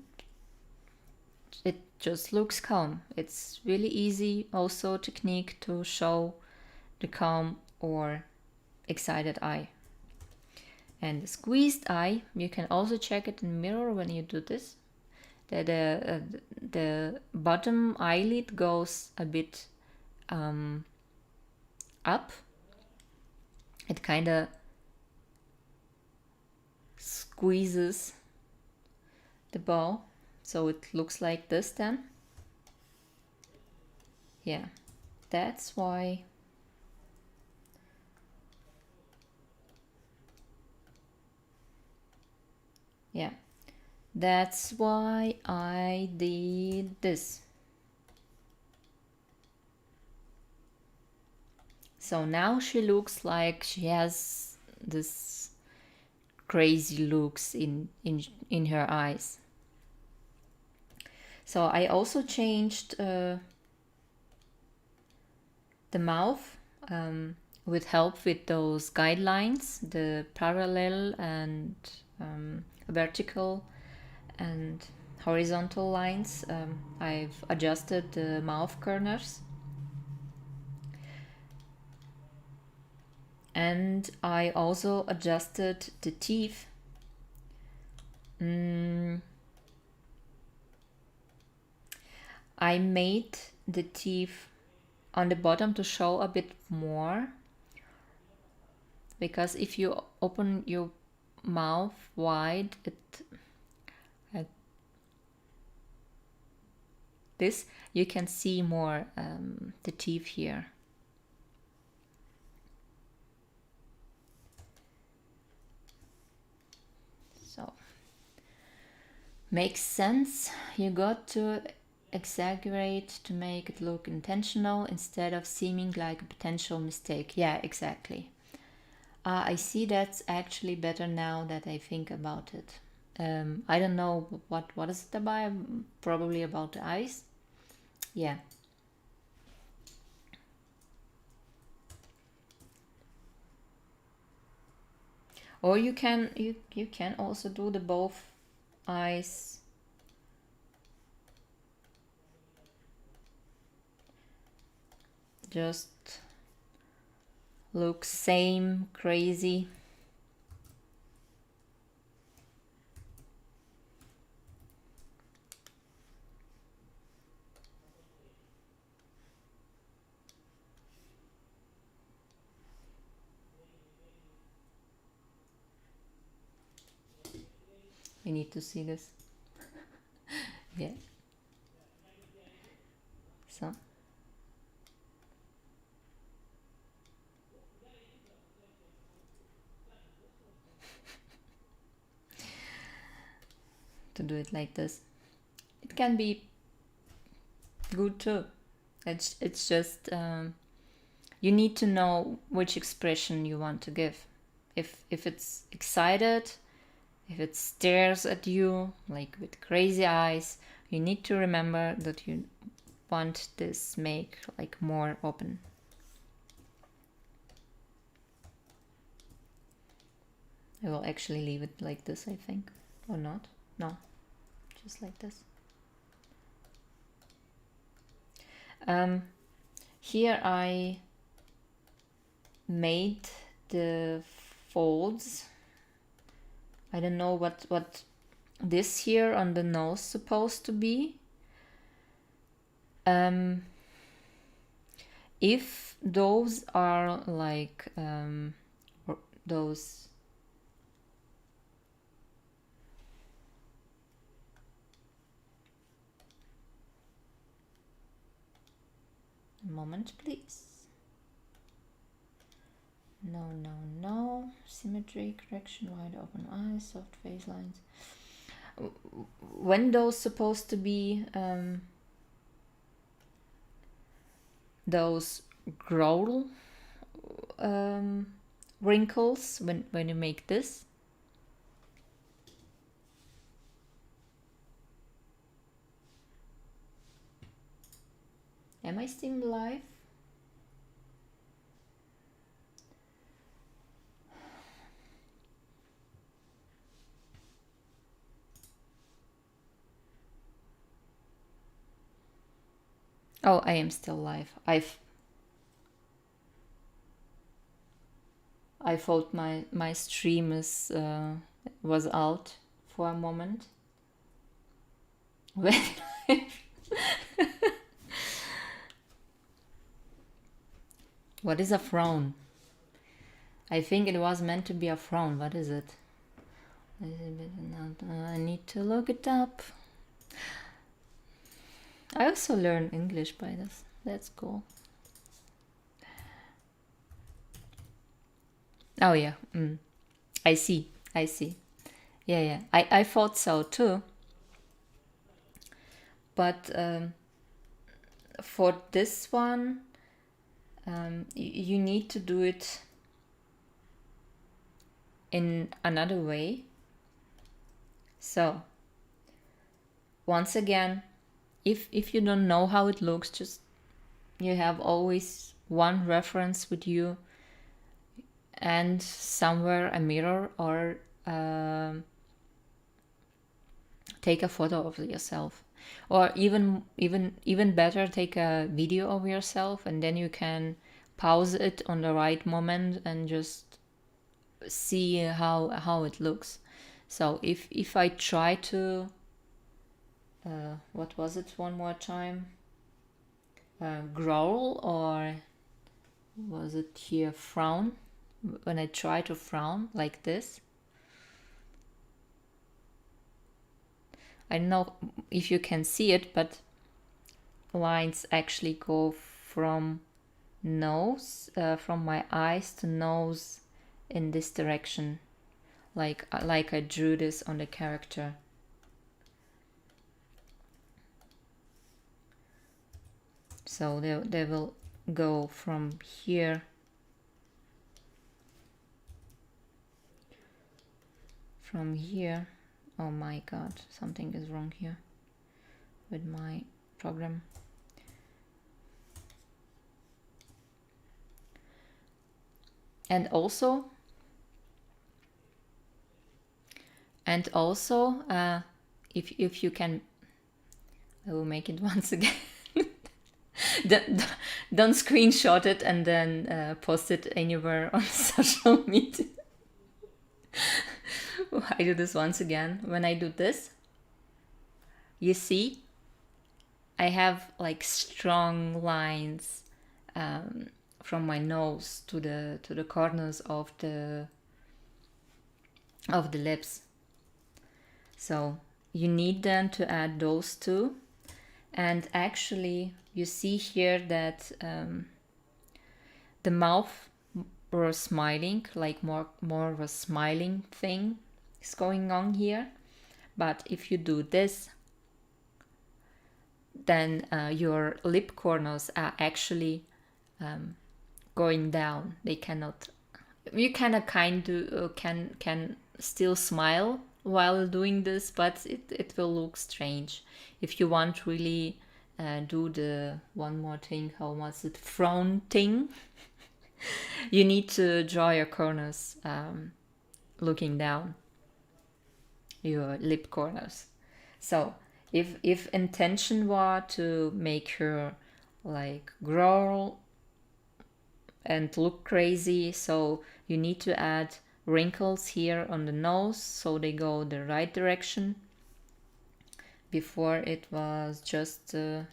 it just looks calm. It's really easy also technique to show the calm or excited eye. And the squeezed eye, you can also check it in the mirror when you do this. The bottom eyelid goes a bit up. It kind of squeezes the ball, so it looks like this then. Yeah, that's why Yeah, that's why I did this. So now she looks like she has this crazy looks in her eyes. So I also changed the mouth with help with those guidelines, the parallel and vertical and horizontal lines. I've adjusted the mouth corners, and I also adjusted the teeth. I made the teeth on the bottom to show a bit more, because if you open your mouth wide, like this, you can see more the teeth here. So makes sense. You got to exaggerate to make it look intentional instead of seeming like a potential mistake. Yeah, exactly. I see that's actually better now that I think about it. I don't know what is it about. Probably about the eyes. Yeah. Or you can also do the both eyes. Just look same crazy. We need to see this. Yeah. So to do it like this, it can be good too. It's just you need to know which expression you want to give. If it's excited, if it stares at you like with crazy eyes, you need to remember that you want this make like more open. I will actually leave it like this, I think. Or not? No, just like this. Here I made the folds. I don't know what this here on the nose supposed to be. If those are like those moment, please. No. Symmetry, correction, wide open eyes, soft face lines. When those supposed to be those growl wrinkles when you make this? Am I still live? Oh, I am still live. I thought my stream was out for a moment. What is a frown? I think it was meant to be a frown. What is it? I need to look it up. I also learned English by this. That's cool. Oh yeah. I see. Yeah. I thought so too. But for this one, you need to do it in another way. So once again, if you don't know how it looks, just you have always one reference with you and somewhere a mirror, or take a photo of yourself, or even better, take a video of yourself, and then you can pause it on the right moment and just see how it looks. So if I try to what was it one more time, growl, or was it here frown, when I try to frown like this, I don't know if you can see it, but lines actually go from nose, from my eyes to nose in this direction, like I drew this on the character. So they will go from here, from here. Oh my god, something is wrong here with my program. And also if you can, I will make it once again. Don't screenshot it and then post it anywhere on social media. I do this once again. When I do this, you see I have like strong lines from my nose to the corners of the lips. So you need then to add those two. And actually you see here that the mouth were smiling, like more of a smiling thing is going on here. But if you do this, then your lip corners are actually going down. They cannot. You can can still smile while doing this, but it will look strange. If you want really do the one more thing, how was it, frown thing, you need to draw your corners looking down, your lip corners. So if intention were to make her like growl and look crazy, so you need to add wrinkles here on the nose so they go the right direction. Before it was just where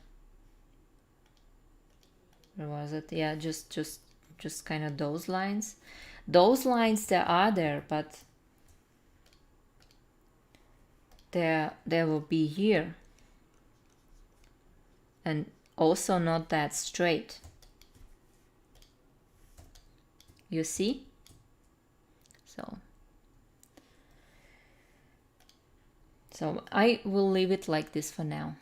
was it? Yeah, just kind of those lines. Those lines, they are there, but there will be here, and also not that straight. You see? So I will leave it like this for now.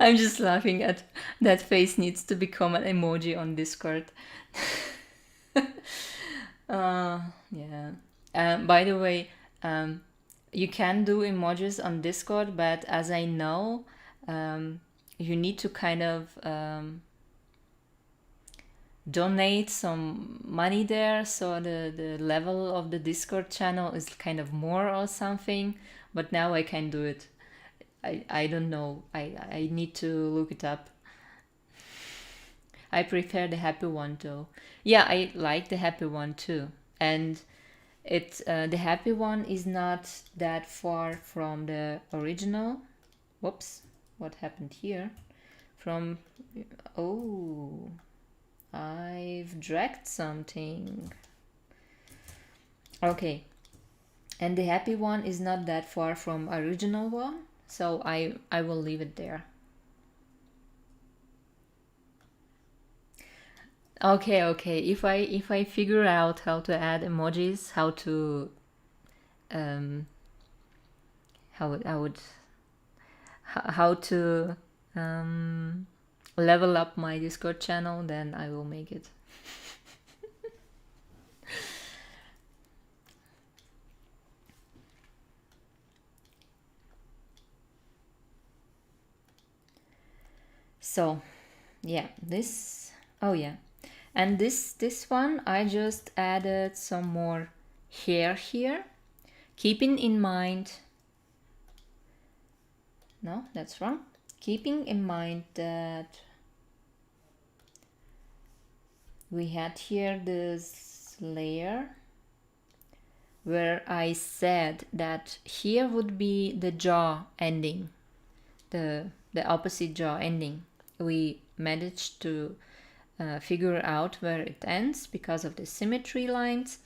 I'm just laughing at that face needs to become an emoji on Discord. Yeah. By the way, you can do emojis on Discord, but as I know, you need to kind of donate some money there, so the level of the Discord channel is kind of more or something. But now I can do it. I don't know. I need to look it up. I prefer the happy one though. Yeah, I like the happy one too. And it's the happy one is not that far from the original. Whoops, what happened here? From, oh, I've dragged something. Okay, and the happy one is not that far from original one, so I will leave it there. Okay. If I figure out how to add emojis, how to um I would how to um level up my Discord channel, then I will make it. So yeah, this, oh yeah, and this one I just added some more hair here, keeping in mind, no, that's wrong, keeping in mind that we had here this layer where I said that here would be the jaw ending, the opposite jaw ending. We managed to figure out where it ends because of the symmetry lines,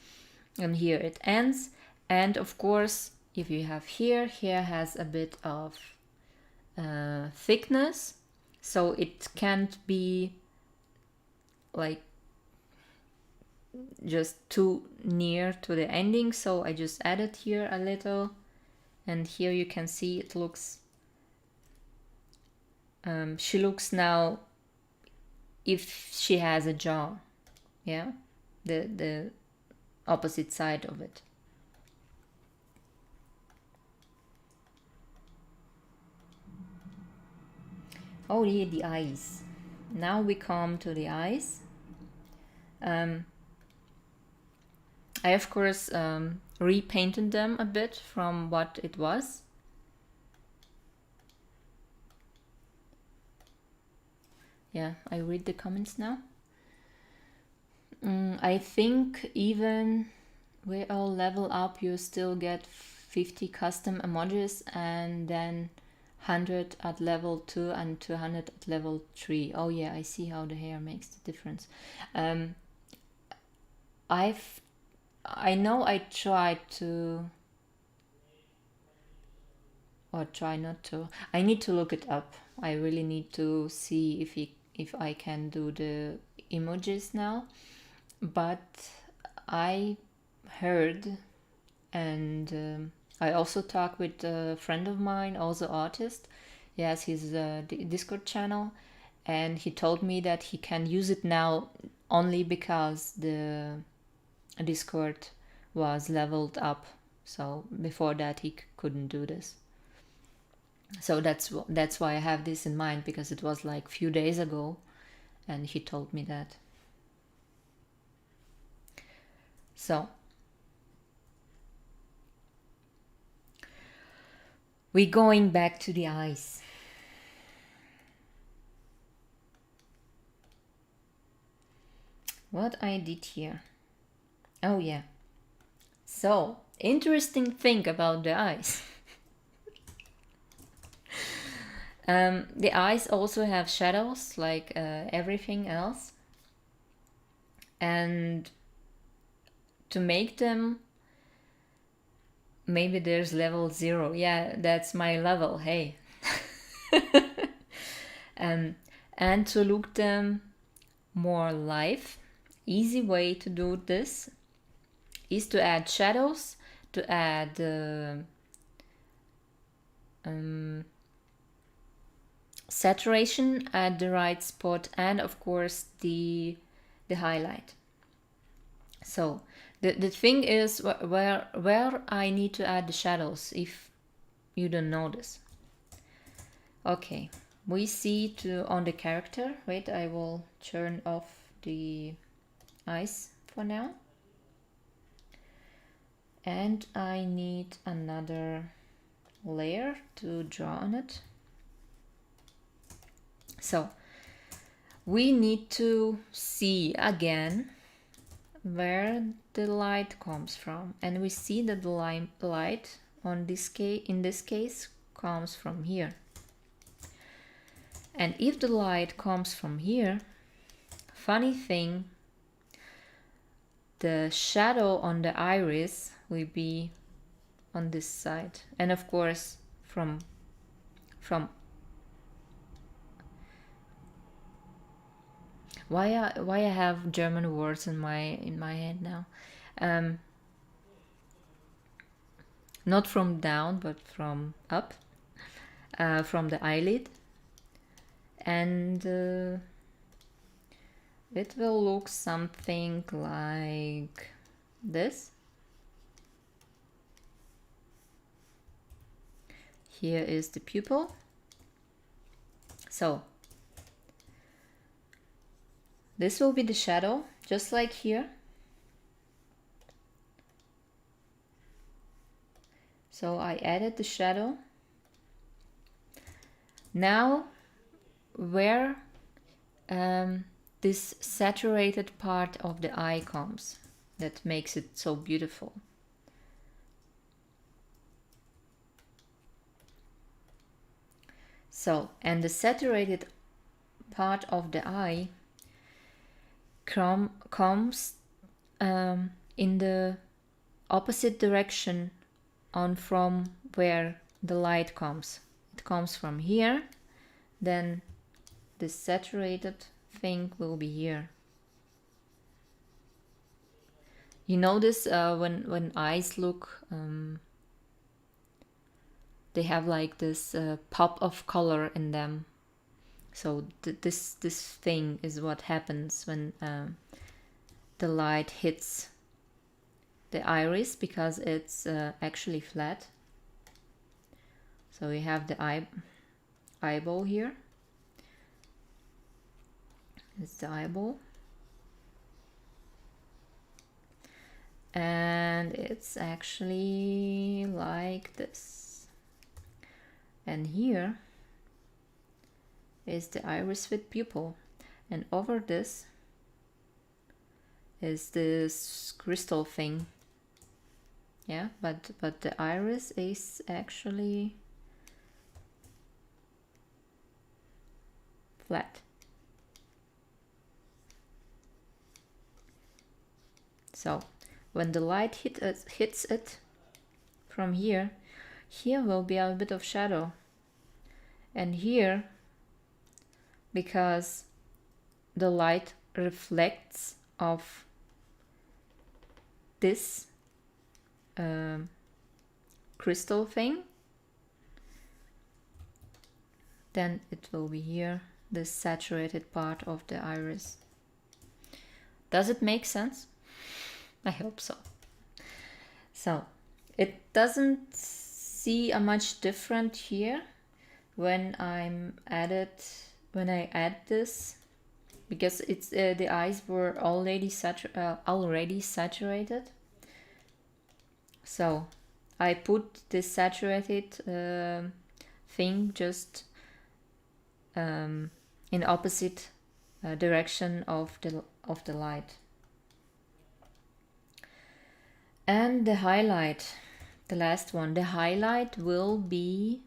and here it ends. And of course, if you have here has a bit of thickness, so it can't be like just too near to the ending, so I just added here a little, and here you can see it looks, she looks now if she has a jaw, yeah, the opposite side of it. Oh yeah, the eyes. Now we come to the eyes. I of course repainted them a bit from what it was. Yeah, I read the comments now. I think even we all level up, you still get 50 custom emojis, and then 100 at level 2 and 200 at level 3. Oh yeah, I see how the hair makes the difference. I know I tried to, or try not to. I need to look it up. I really need to see if I can do the emojis now. But I heard, and I also talked with a friend of mine, also artist. He has his Discord channel, and he told me that he can use it now only because the Discord was leveled up. So before that he couldn't do this. So that's why I have this in mind, because it was like a few days ago and he told me that. So we're going back to the eyes. What I did here. Oh yeah. So, interesting thing about the eyes. The eyes also have shadows like everything else. And to make them, maybe there's level 0. Yeah, that's my level. Hey. And to look them more live, easy way to do this is to add shadows, to add saturation at the right spot, and of course the highlight. So the thing is where I need to add the shadows, if you don't notice. Okay, we see on the character. Wait, I will turn off the eyes for now. And I need another layer to draw on it. So we need to see again where the light comes from, and we see that the light in this case comes from here. And if the light comes from here, funny thing, the shadow on the iris will be on this side, and of course from Why I have German words in my head now? Not from down, but from up, from the eyelid, and it will look something like this. Here is the pupil. So this will be the shadow, just like here. So I added the shadow. Now where this saturated part of the eye comes, that makes it so beautiful. So, and the saturated part of the eye comes in the opposite direction on from where the light comes. It comes from here, then this saturated thing will be here. You notice when eyes look, they have like this pop of color in them. So this thing is what happens when the light hits the iris, because it's actually flat. So we have the eyeball here. It's the eyeball. And it's actually like this. And here is the iris with pupil. And over this is this crystal thing. Yeah, but the iris is actually flat. So when the light hits it from here, here will be a bit of shadow. And here, because the light reflects off this crystal thing, then it will be here, the saturated part of the iris. Does it make sense? I hope so. So it doesn't see a much different here when I add this, because it's the eyes were already saturated. So I put this saturated thing just in opposite direction of the light. And the highlight, the last one, the highlight will be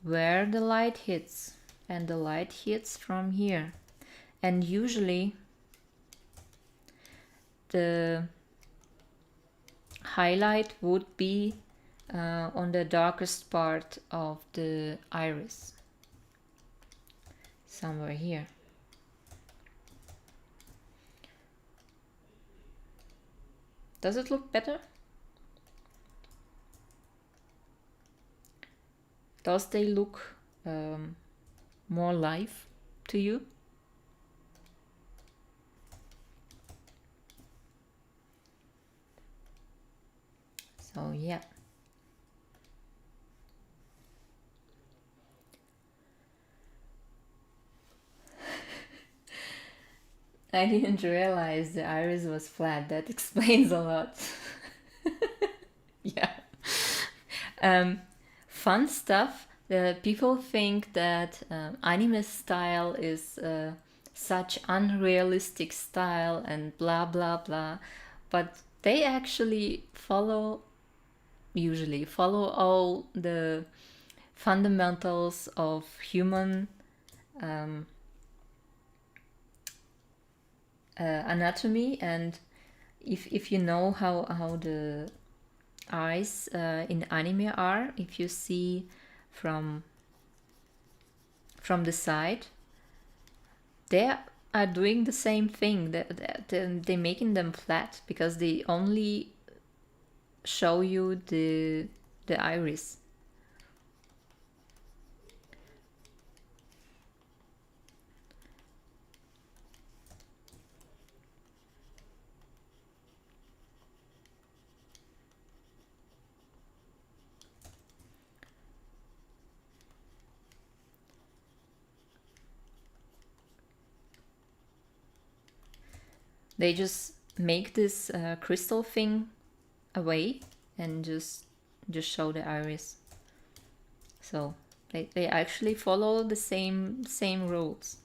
where the light hits, and the light hits from here. And usually the highlight would be on the darkest part of the iris, somewhere here. Does it look better? Does they look more live to you? So yeah. I didn't realize the iris was flat. That explains a lot. Yeah. Fun stuff. People think that anime style is such unrealistic style and blah blah blah, but they actually usually follow all the fundamentals of human anatomy. And if you know how the eyes in anime are, if you see from the side, they are doing the same thing. They're making them flat because they only show you the iris. They just make this crystal thing away and just show the iris. So they actually follow the same rules.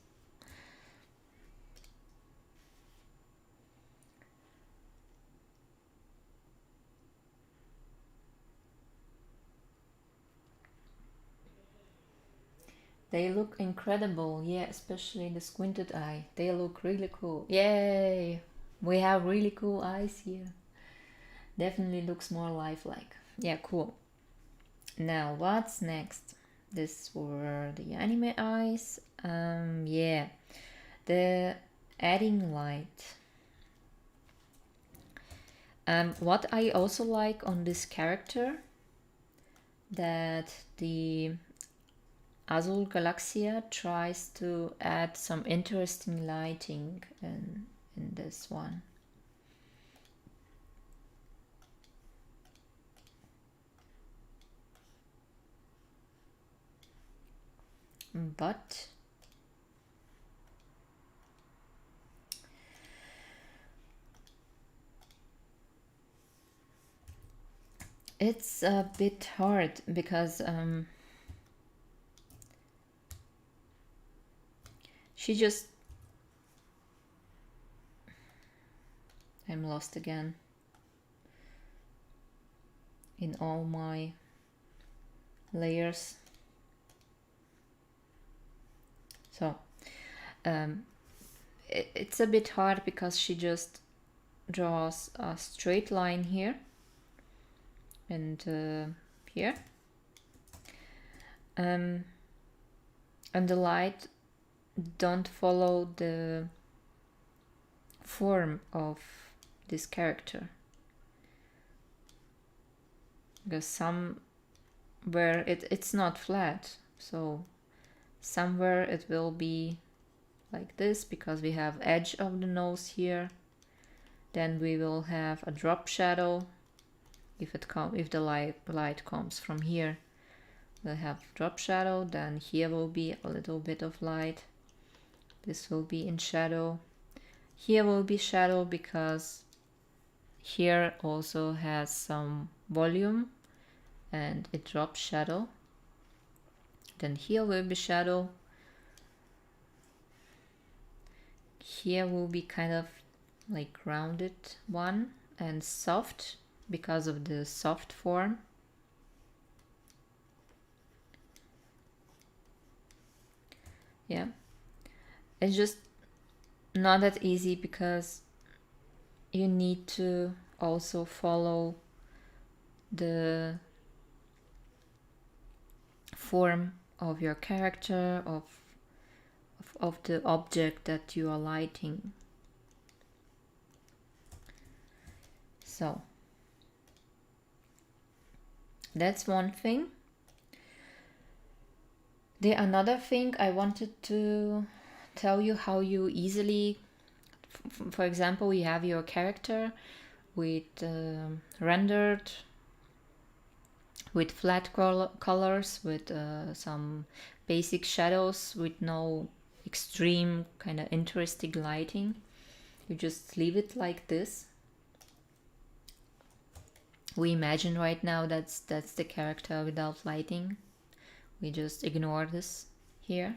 They look incredible, yeah, especially the squinted eye. They look really cool. Yay! We have really cool eyes here. Definitely looks more lifelike. Yeah, cool. Now, what's next? This were the anime eyes. Yeah, the adding light. What I also like on this character, that the Azul Galaxia tries to add some interesting lighting in this one. But it's a bit hard because she just... I'm lost again in all my layers. So it's a bit hard because she just draws a straight line here and here, and the light don't follow the form of this character, because somewhere it's not flat, so somewhere it will be like this because we have edge of the nose here. Then we will have a drop shadow. If the light comes from here, we'll have drop shadow. Then here will be a little bit of light. This will be in shadow. Here will be shadow because here also has some volume and it drops shadow. Then here will be shadow. Here will be kind of like rounded one and soft because of the soft form. Yeah, it's just not that easy because you need to also follow the form of your character, of the object that you are lighting. So that's one thing. The another thing I wanted to tell you how you easily, for example, you have your character with rendered with flat colors, with some basic shadows, with no extreme kind of interesting lighting. You just leave it like this. We imagine right now that's the character without lighting. We just ignore this here.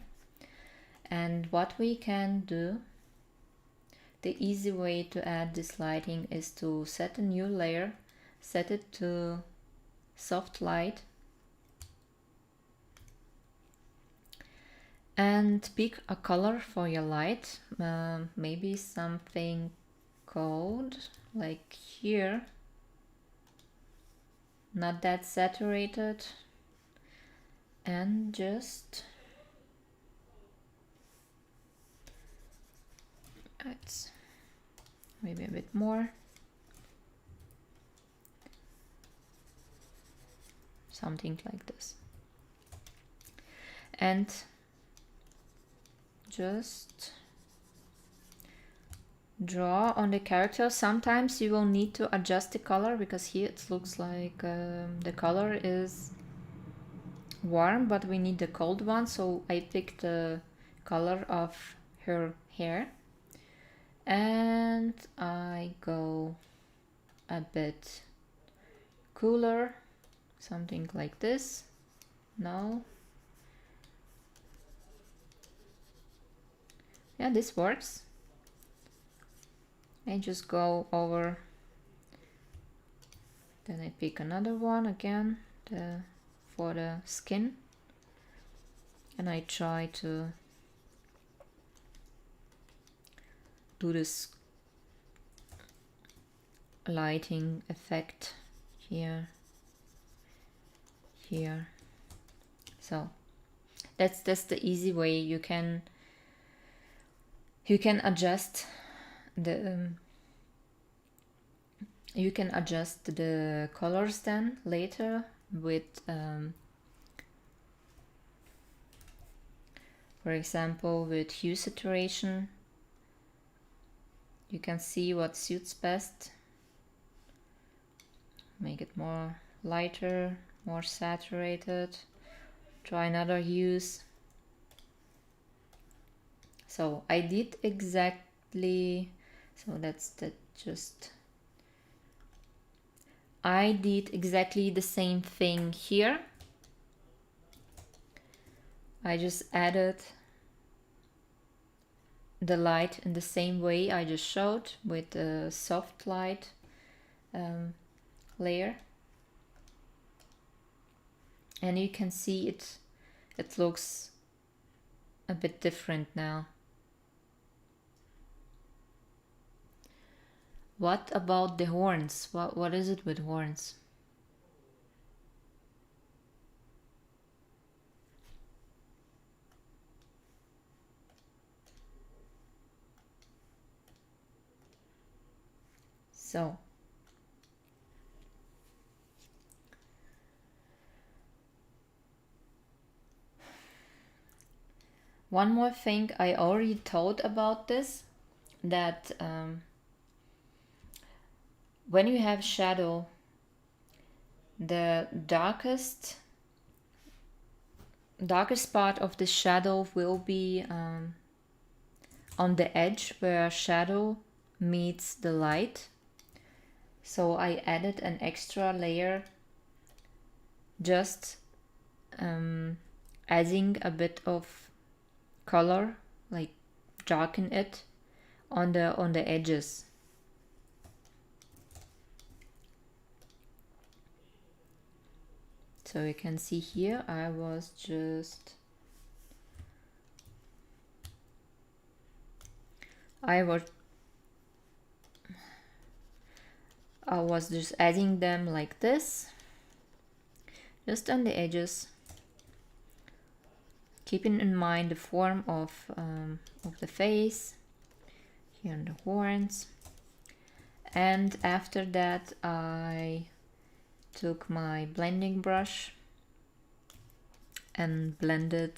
And what we can do, the easy way to add this lighting is to set a new layer, set it to soft light, and pick a color for your light, maybe something cold, like here, not that saturated, and just Let's maybe a bit more. Something like this. And just draw on the character. Sometimes you will need to adjust the color because here it looks like the color is warm, but we need the cold one. So I picked the color of her hair and I go a bit cooler, something like this. No. Yeah, this works. I just go over, then I pick another one again for the skin, and I try to do this lighting effect here, here. So that's the easy way you can adjust the you can adjust the colors then later with for example with hue saturation. You can see what suits best. Make it more lighter, more saturated. Try another hues. So I did exactly, so that's just, I did exactly the same thing here. I just added the light in the same way I just showed with the soft light layer. And you can see it looks a bit different now. What about the horns? What is it with horns? So one more thing I already thought about this, that when you have shadow, the darkest part of the shadow will be on the edge where shadow meets the light. So I added an extra layer, just adding a bit of color, like darken it on the edges. So you can see here I was just just adding them like this, just on the edges, keeping in mind the form of the face, here on the horns. And after that I took my blending brush and blended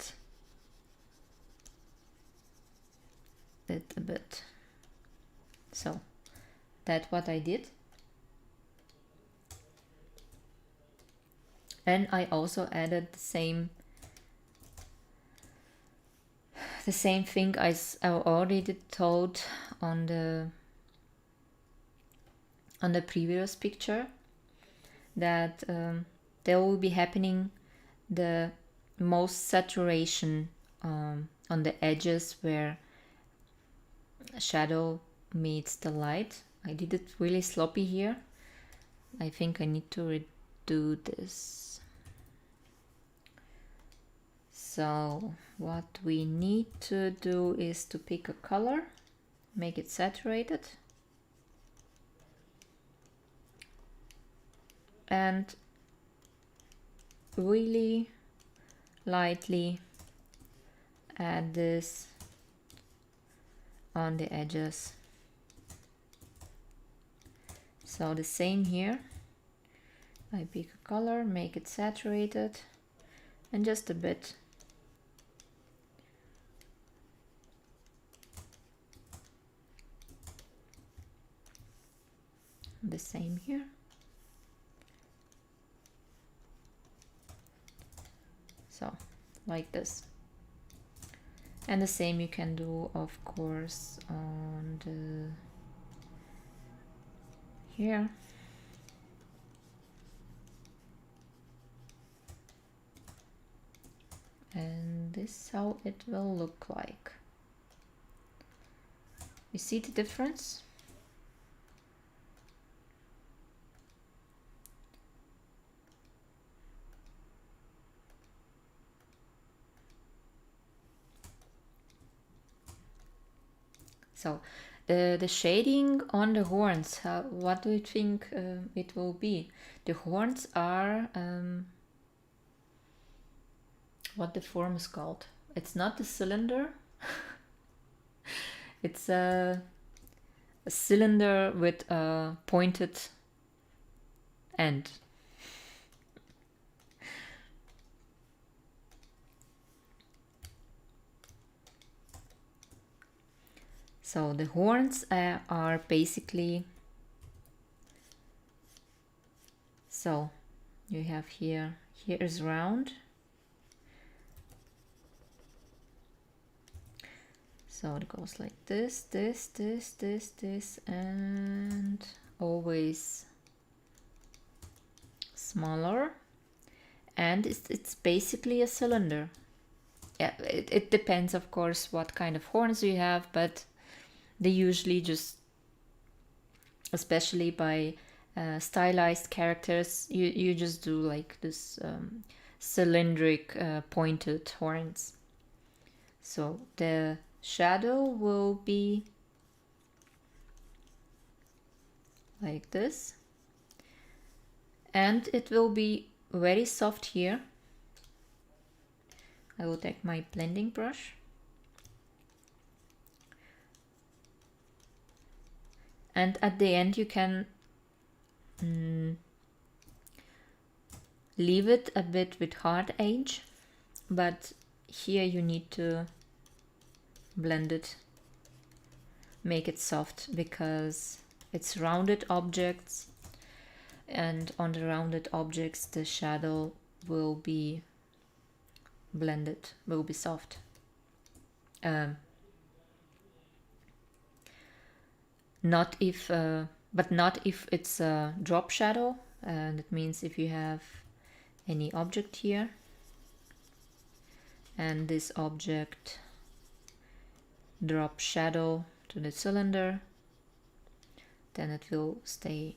it a bit. So that's what I did. And I also added the same thing I already told on the previous picture, that there will be happening the most saturation on the edges where shadow meets the light. I did it really sloppy here. I think I need to redo this. So what we need to do is to pick a color, make it saturated, and really lightly add this on the edges. So the same here. I pick a color, make it saturated, and just a bit. The same here. So, like this. And the same you can do, of course, on the here. And this is how it will look like. You see the difference? So the shading on the horns, what do you think it will be? The horns are what the form is called. It's not the cylinder. It's a cylinder with a pointed end. So the horns are basically, so you have here is round. So it goes like this, and always smaller. And it's basically a cylinder. Yeah, it depends, of course, what kind of horns you have, but they usually just, especially by stylized characters, you just do like this cylindric pointed horns. So the shadow will be like this, and it will be very soft here. I will take my blending brush and at the end you can leave it a bit with hard edge, but here you need to blend it, make it soft, because it's rounded objects, and on the rounded objects the shadow will be blended, will be soft. Not if but not if it's a drop shadow. That means if you have any object here and this object drop shadow to the cylinder, then it will stay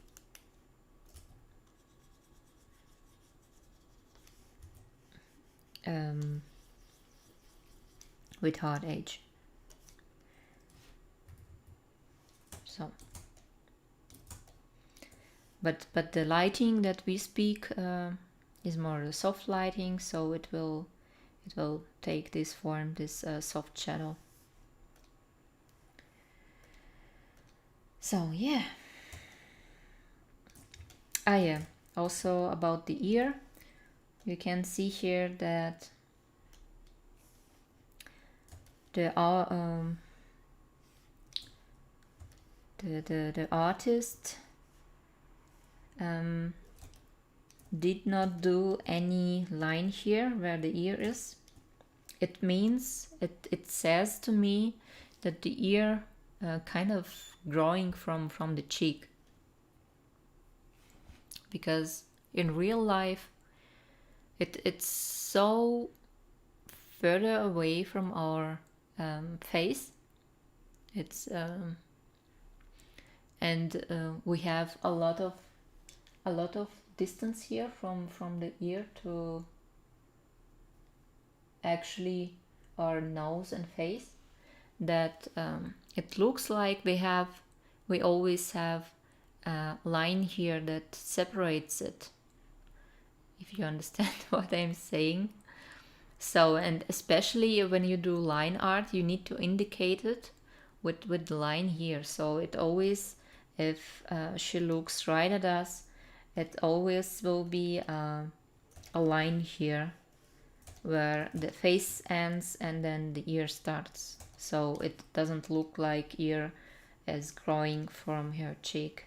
with hard edge. So, but the lighting that we speak is more the soft lighting, so it will take this form, this soft shadow. So yeah. Yeah, also about the ear, you can see here that the artist did not do any line here where the ear is. It means, it says to me that the ear kind of growing from the cheek, because in real life it's so further away from our face. It's and we have a lot of distance here from the ear to actually our nose and face, that it looks like we always have a line here that separates it, if you understand what I'm saying. So, and especially when you do line art, you need to indicate it with the line here. So it always, if she looks right at us, it always will be a line here where the face ends and then the ear starts. So it doesn't look like ear is growing from her cheek.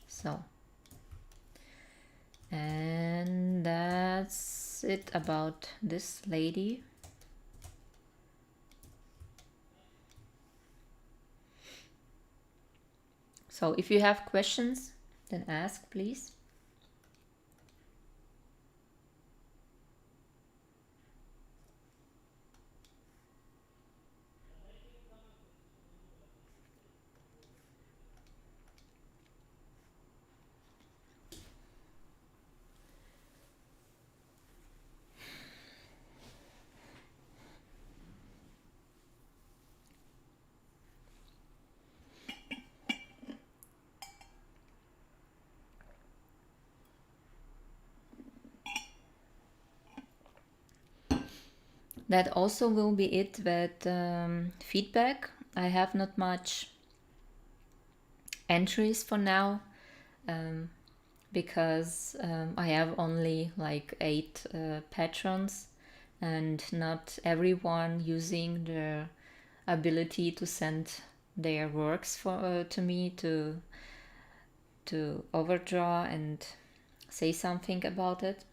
So, and that's it about this lady. So if you have questions, then ask, please. That also will be it with feedback. I have not much entries for now, because I have only like 8 patrons, and not everyone using their ability to send their works for to me to overdraw and say something about it.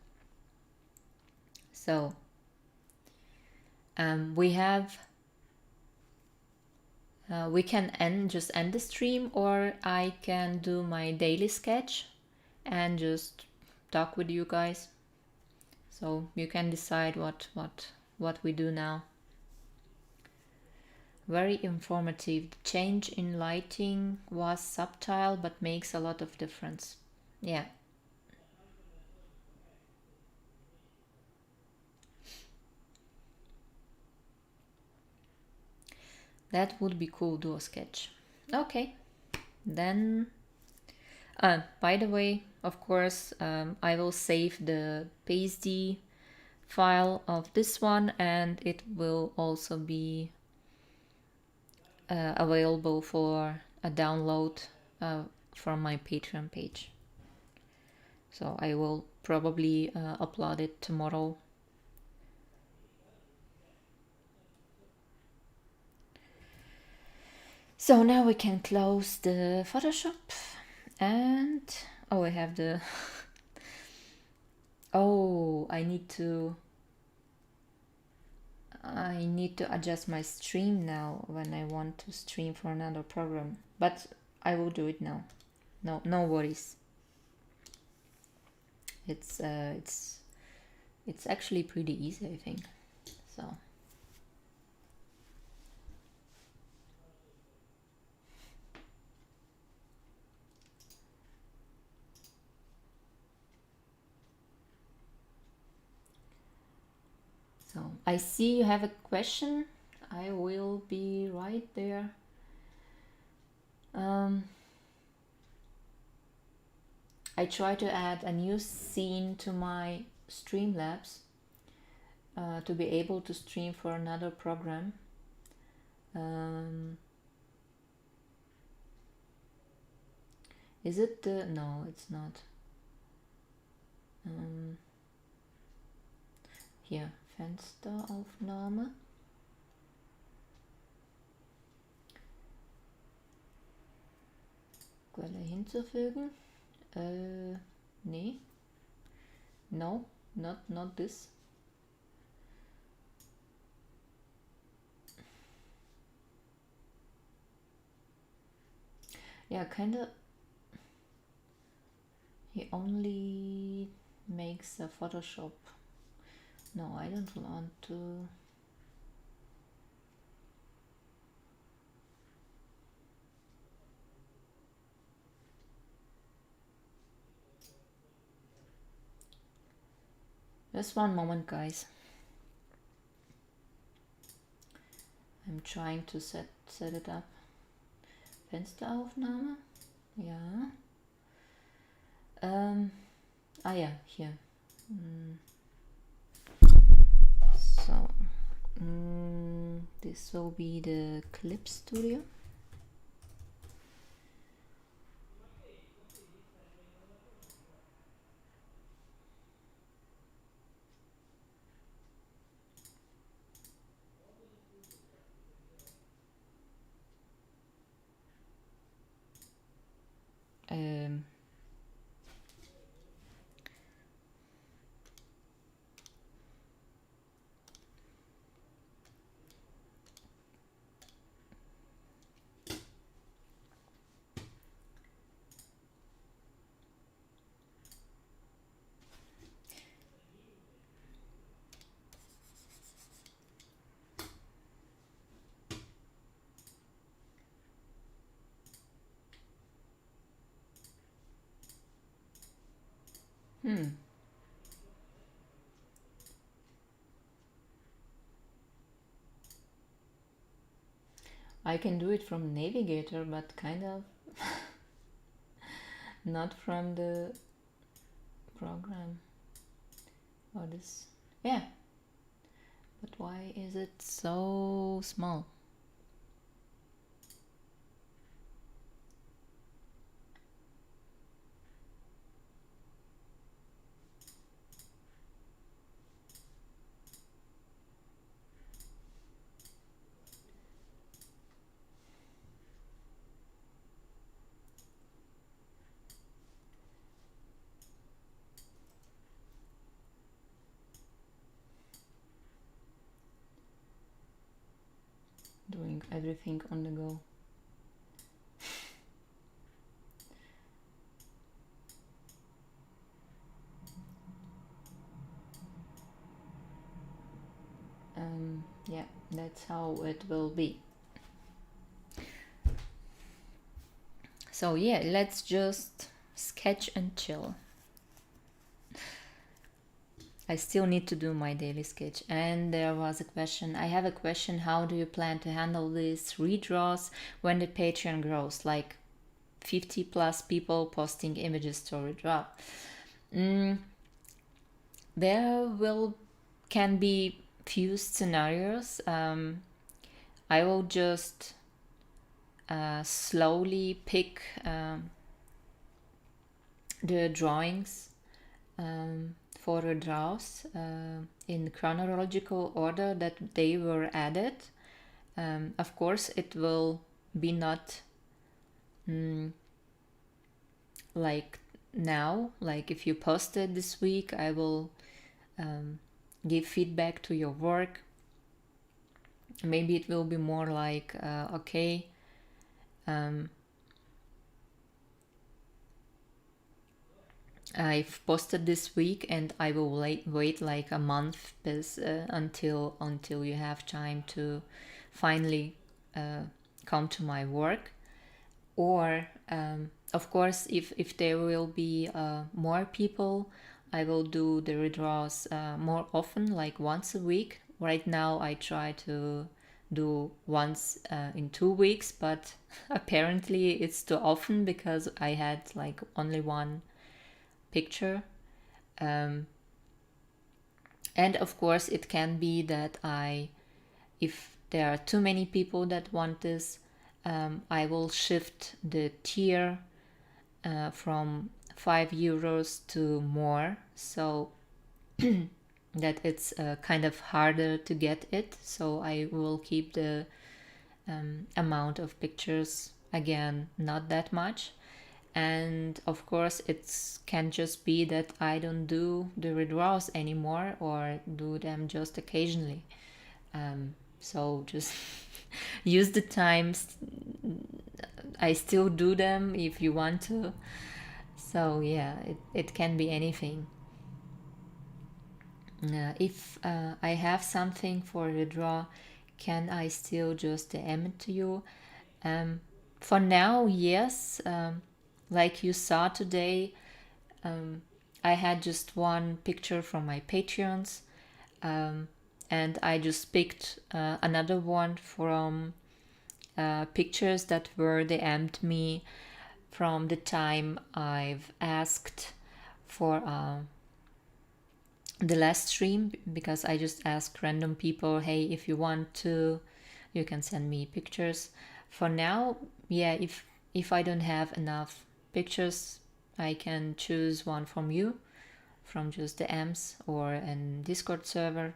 So we have we can just end the stream, or I can do my daily sketch and just talk with you guys. So you can decide what we do now. Very informative. The change in lighting was subtle but makes a lot of difference. Yeah. That would be cool, do a sketch. Okay. Then by the way, of course, I will save the PSD file of this one, and it will also be available for a download from my Patreon page. So I will probably upload it tomorrow. So now we can close the Photoshop, and I have the I need to adjust my stream now when I want to stream for another program, but I will do it now. No worries. It's actually pretty easy, I think. So I see you have a question. I will be right there. I try to add a new scene to my Streamlabs to be able to stream for another program. Is it the... No, it's not. Hier, Fensteraufnahme. Quelle hinzufügen. Nee. No, not this. Yeah, kinda. He only makes a Photoshop. No, I don't want to. Just one moment, guys. I'm trying to set it up. Fensteraufnahme. Ja. Ja, hier. So, this this will be the clip studio. Um, I can do it from Navigator, but kind of not from the program or this. Yeah, but why is it so small? Doing everything on the go. Yeah, that's how it will be. So yeah, let's just sketch and chill. I still need to do my daily sketch. And there was a question. I have a question. How do you plan to handle these redraws when the Patreon grows? Like 50 plus people posting images to redraw. There can be few scenarios. I will just slowly pick the drawings for the draws in chronological order that they were added. Of course, it will be not like now. Like if you posted this week, I will give feedback to your work. Maybe it will be more like, okay, I've posted this week and I will wait like a month until you have time to finally come to my work. Or of course, if there will be more people, I will do the redraws more often, like once a week. Right now I try to do once in 2 weeks, but apparently it's too often because I had like only one picture. And of course it can be that if there are too many people that want this, I will shift the tier from €5 to more, so that it's kind of harder to get it. So I will keep the amount of pictures again not that much. And of course it can just be that I don't do the redraws anymore or do them just occasionally. So just use the times. I still do them if you want to. So yeah, it can be anything. If I have something for the draw, can I still just DM it to you? For now, yes. Like you saw today, I had just one picture from my Patreons, and I just picked another one from pictures that were DM'd me from the time I've asked for the last stream, because I just asked random people, hey, if you want to you can send me pictures. For now, yeah, if I don't have enough pictures, I can choose one from you, from just the AMS or a Discord server.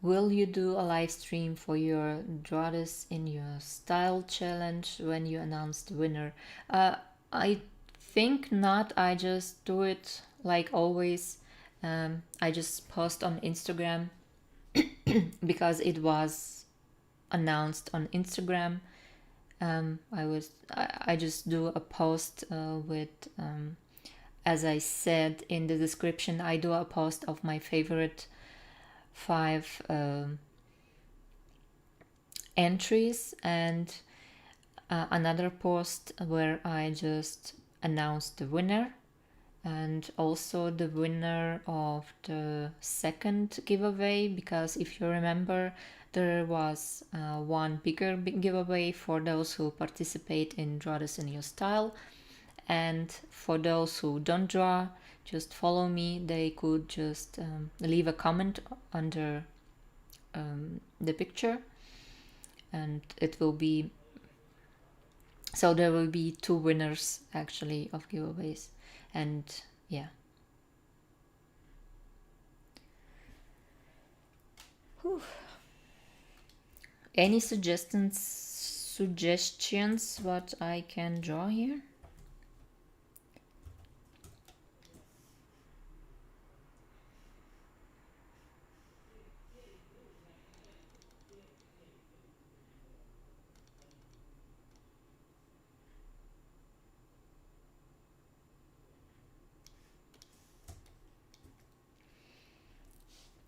Will you do a live stream for your Draw This in Your Style challenge when you announce the winner? I think not. I just do it like always. I just post on Instagram because it was announced on Instagram. I just do a post with, as I said in the description, I do a post of my favorite 5 entries, and another post where I just announced the winner, and also the winner of the second giveaway, because if you remember, there was one bigger giveaway for those who participate in Draw This in Your Style, and for those who don't draw, just follow me. They could just leave a comment under the picture, and it will be, so there will be 2 winners actually of giveaways. And yeah. Whew. Any suggestions what I can draw here?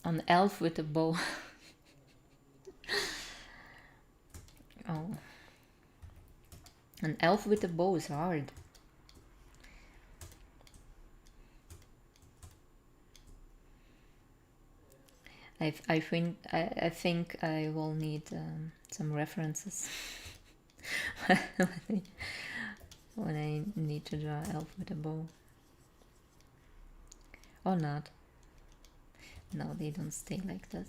An elf with a bow. Oh. An elf with a bow is hard. I think I will need some references when I need to draw elf with a bow. Or not. No, they don't stay like this.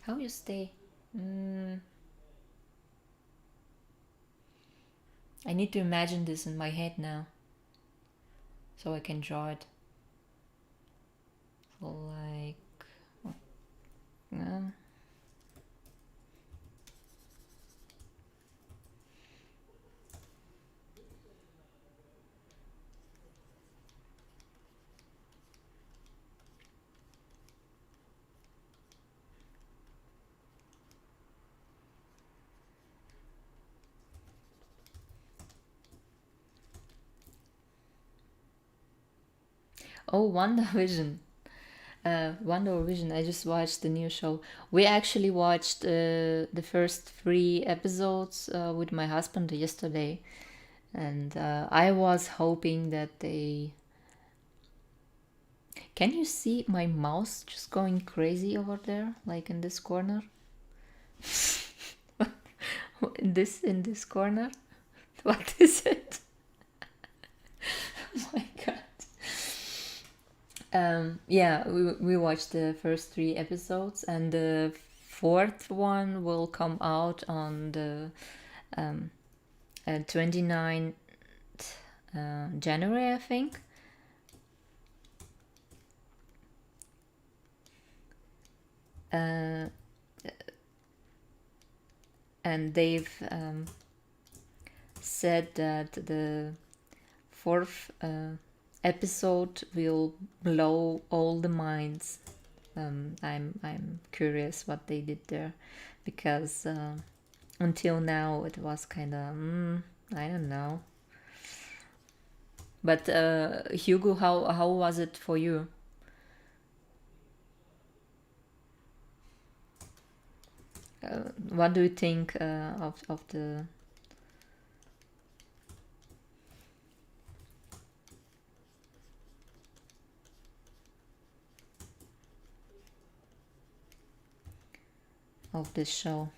How you stay? I need to imagine this in my head now, so I can draw it. So like, oh, WandaVision. WandaVision. I just watched the new show. We actually watched the first 3 episodes with my husband yesterday, and I was hoping that they. Can you see my mouse just going crazy over there, like in this corner? in this corner? What is it? Oh my god. Yeah, we watched the first 3 episodes, and the 4th one will come out on the 29th January, I think. And they've said that the 4th episode will blow all the minds. I'm curious what they did there, because until now it was kind of I don't know. But Hugo, how was it for you? What do you think of the of this show?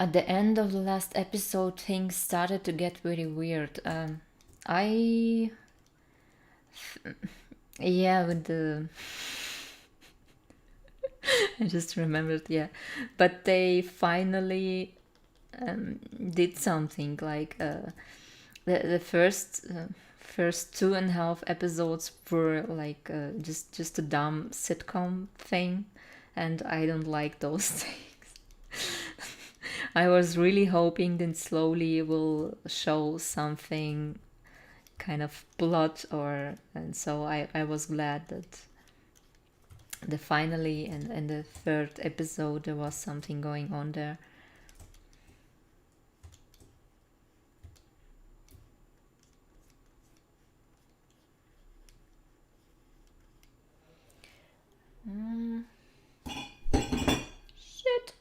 at the end of the last episode, things started to get very weird. I, yeah, with the, I just remembered, yeah, but they finally did something like the first 2.5 episodes were like just a dumb sitcom thing, and I don't like those things. I was really hoping that slowly will show something kind of plot, or and so I was glad that the finally and the third episode there was something going on there. Shit.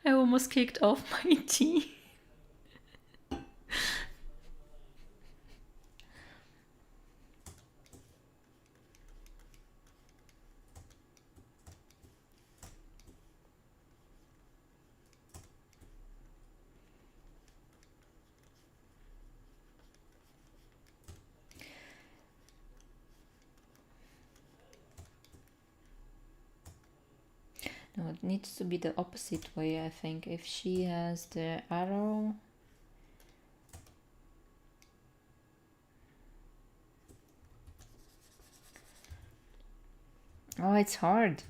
I almost kicked off my tea. No, it needs to be the opposite way, I think. If she has the arrow. Oh, it's hard.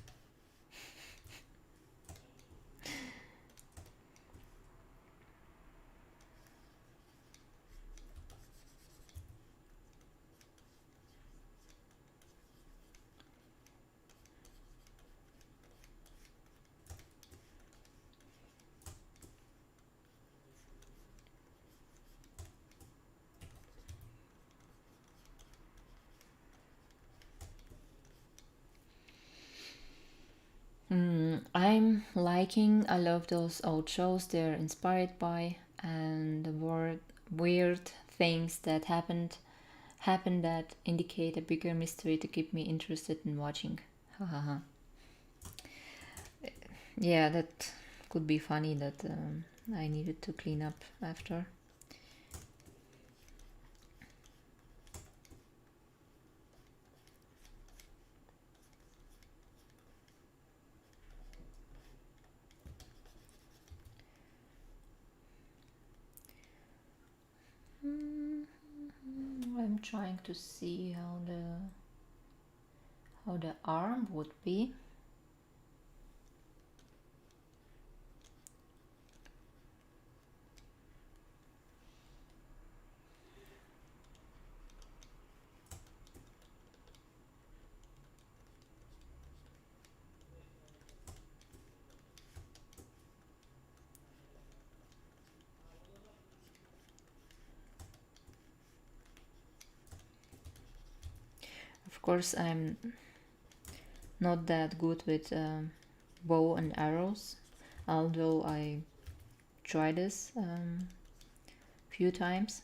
I'm liking, I love those old shows they're inspired by, and the weird things that happen that indicate a bigger mystery to keep me interested in watching. Hahaha. Yeah, that could be funny that I needed to clean up after. I'm trying to see how the arm would be. Of course, I'm not that good with bow and arrows, although I tried this few times.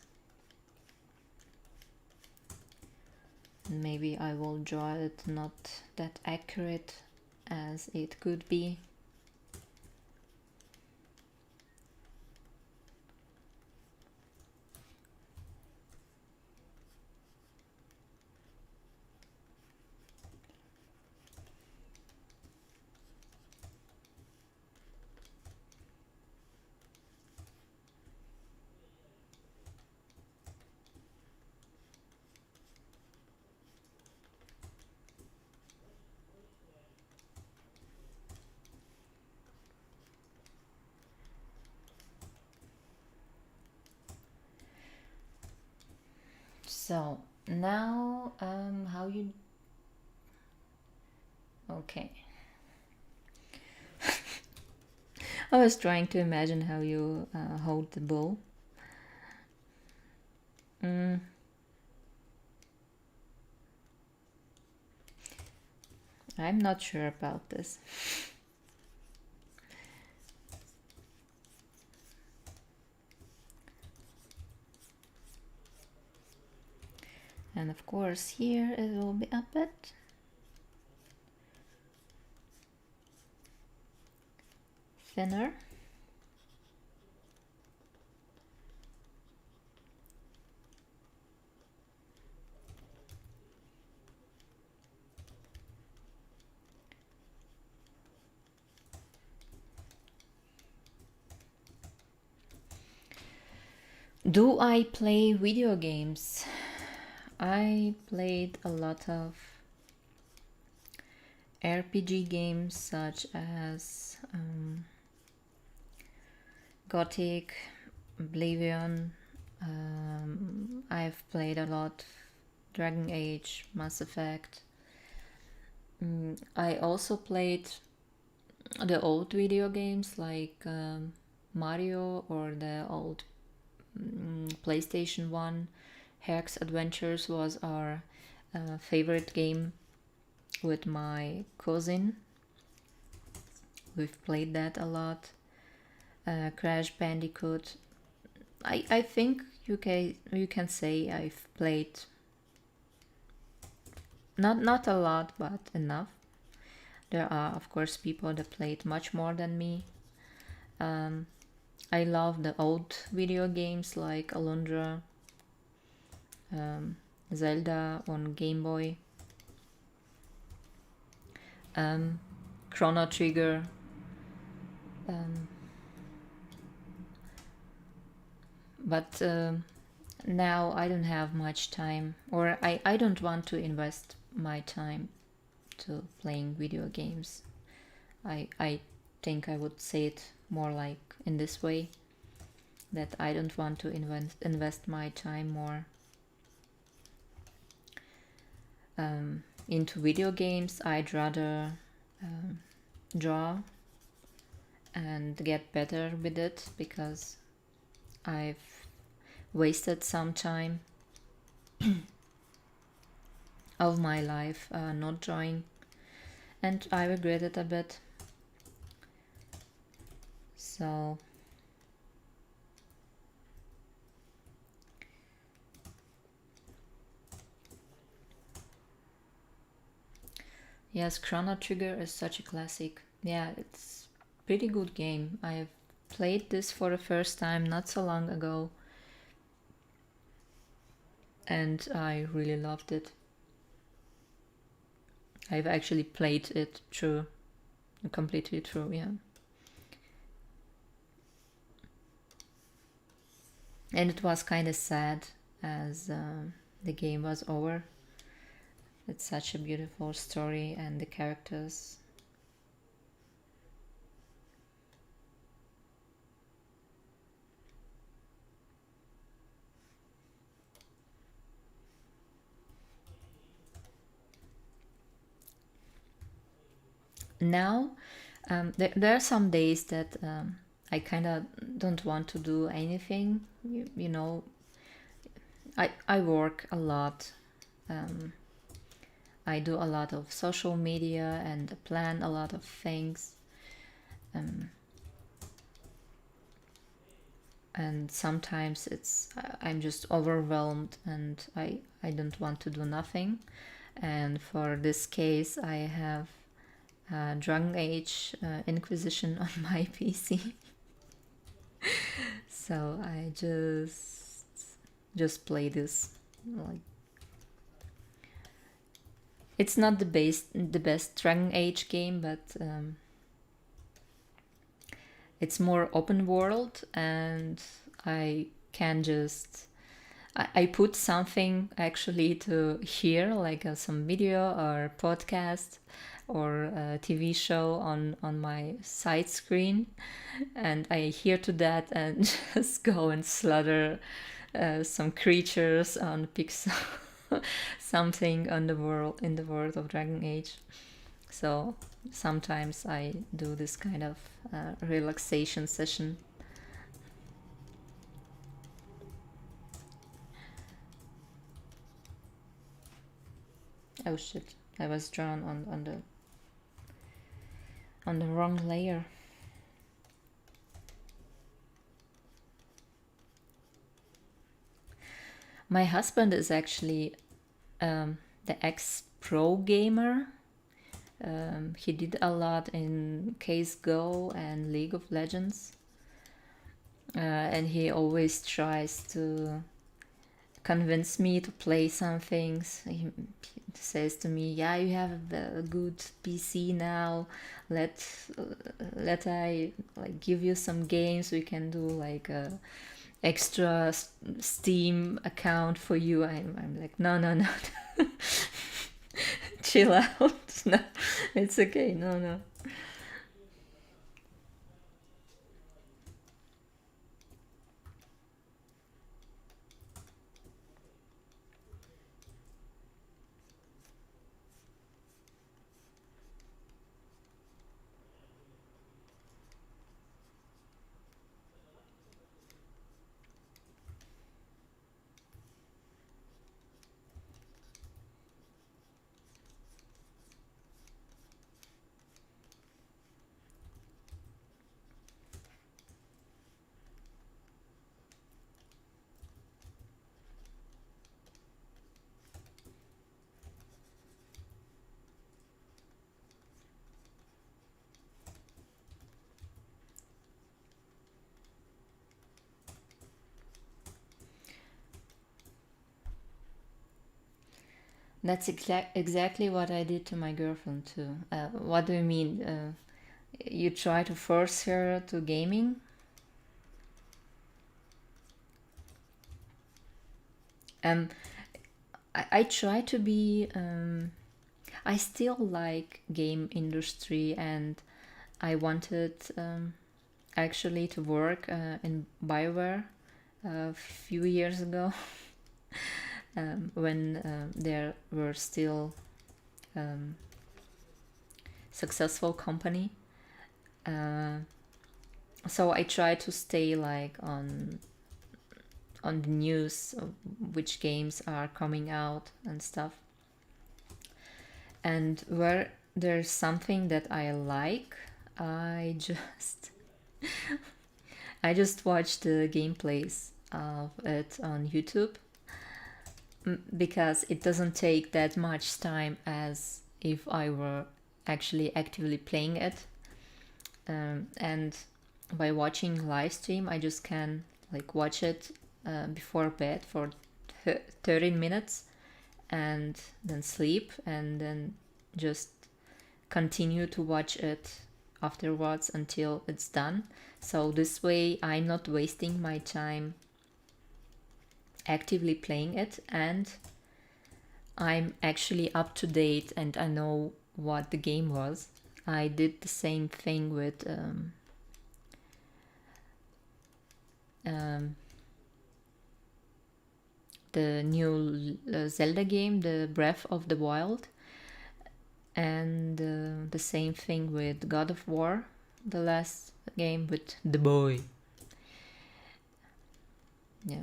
Maybe I will draw it not that accurate as it could be. So now how you okay. I was trying to imagine how you hold the bow. I'm not sure about this. And of course here it will be a bit thinner. Do I play video games? I played a lot of RPG games such as Gothic, Oblivion. I've played a lot Dragon Age, Mass Effect. I also played the old video games like Mario or the old PlayStation 1. Herc's Adventures was our favorite game with my cousin. We've played that a lot. Crash Bandicoot. I think you can say I've played not a lot, but enough. There are of course people that played much more than me. I love the old video games like Alundra, Zelda on Game Boy, Chrono Trigger. But now I don't have much time, or I don't want to invest my time to playing video games. I think I would say it more like in this way, that I don't want to invest my time more into video games. I'd rather draw and get better with it, because I've wasted some time of my life not drawing, and I regret it a bit. So yes, Chrono Trigger is such a classic. Yeah, it's pretty good game. I've played this for the first time not so long ago, and I really loved it. I've actually played it through, completely through, yeah. And it was kind of sad as the game was over. It's such a beautiful story, and the characters. Now, there are some days that I kind of don't want to do anything. You know, I work a lot. I do a lot of social media and plan a lot of things. And sometimes I'm just overwhelmed, and I don't want to do nothing. And for this case, I have Dragon Age Inquisition on my PC. So I just play this. Like, it's not the best Dragon Age game, but it's more open world, and I can just I put something actually to hear, like some video or podcast or a TV show on my side screen, and I hear to that and just go and slaughter some creatures on pixel something on the world in the world of Dragon Age. So sometimes I do this kind of relaxation session. Oh shit! I was drawn on the wrong layer. My husband is actually the ex-pro gamer. He did a lot in CSGO and League of Legends. And he always tries to convince me to play some things. He says to me, "Yeah, you have a good PC now. Let I like give you some games. We can do like extra Steam account for you. I'm like, no, no, no. Chill out. No, it's okay. No, no. That's exactly what I did to my girlfriend too. What do you mean? You try to force her to gaming? Um, I try to be. I still like game industry, and I wanted actually to work in Bioware a few years ago when there were still successful company. So I try to stay like on the news of which games are coming out and stuff. And where there's something that I like, I just I just watch the gameplays of it on YouTube because it doesn't take that much time as if I were actually actively playing it. And by watching live stream, I just can like watch it before bed for 30 minutes and then sleep and then just continue to watch it afterwards until it's done. So this way I'm not wasting my time actively playing it, and I'm actually up to date and I know what the game was. I did the same thing with the new Zelda game, the Breath of the Wild, and the same thing with God of War, the last game with the boy. Yeah.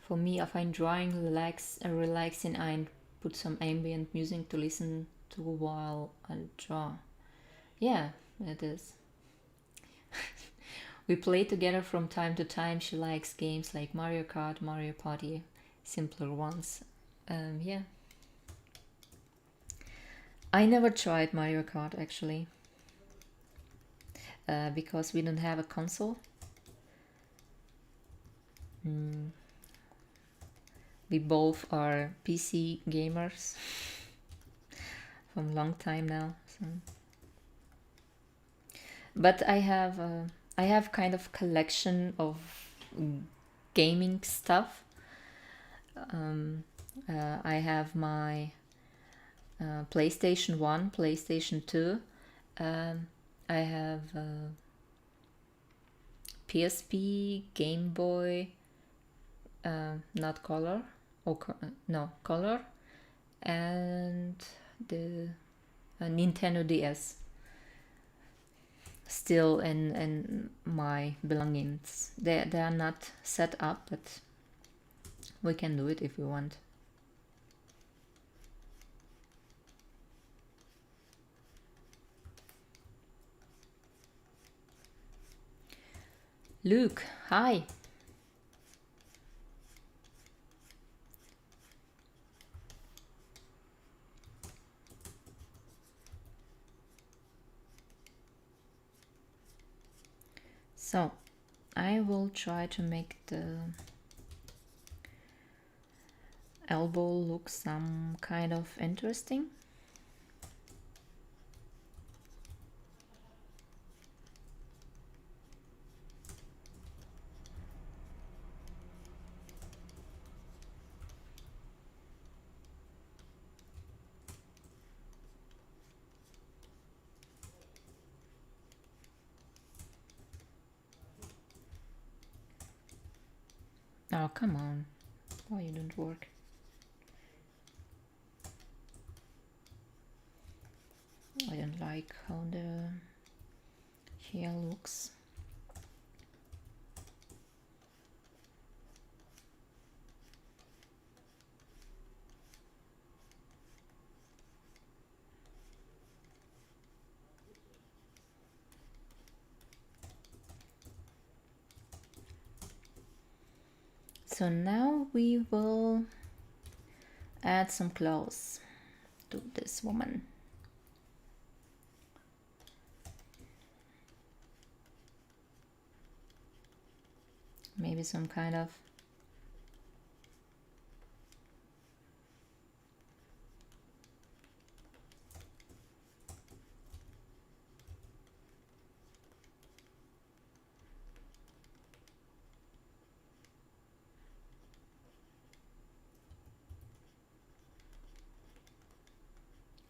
For me, I find drawing relaxing. I put some ambient music to listen to while I draw. Yeah, it is. We play together from time to time. She likes games like Mario Kart, Mario Party, simpler ones. Yeah. I never tried Mario Kart actually, because we don't have a console. We both are PC gamers from a long time now. So. But I have kind of collection of gaming stuff. I have my PlayStation 1, PlayStation 2. I have PSP, Game Boy, not Color, or no, Color, and the Nintendo DS. Still in my belongings. They are not set up, but we can do it if we want. Luke, hi. So, I will try to make the elbow look some kind of interesting. Oh, come on. Why you don't work? I don't like how the hair looks. So now we will add some clothes to this woman. Maybe some kind of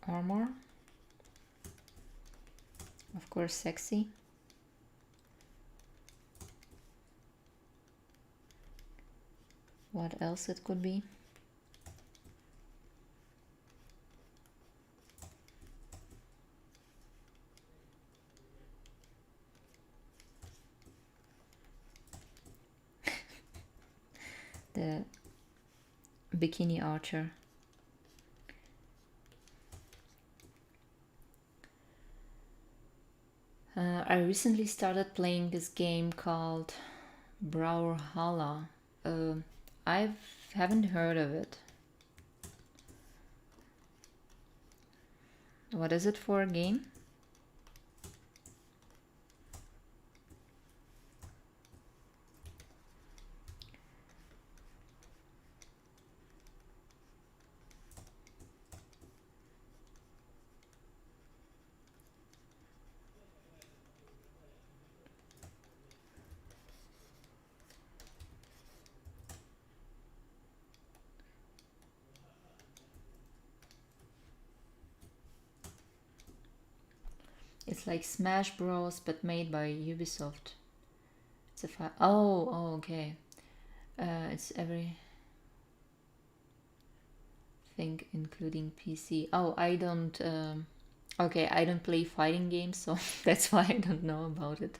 armor. Of course, sexy. What else it could be? The bikini archer. I recently started playing this game called Brawlhalla. I haven't heard of it. What is it for a game? It's like Smash Bros, but made by Ubisoft. It's a oh, okay. It's everything including PC. Oh, I don't. Okay, I don't play fighting games, so that's why I don't know about it.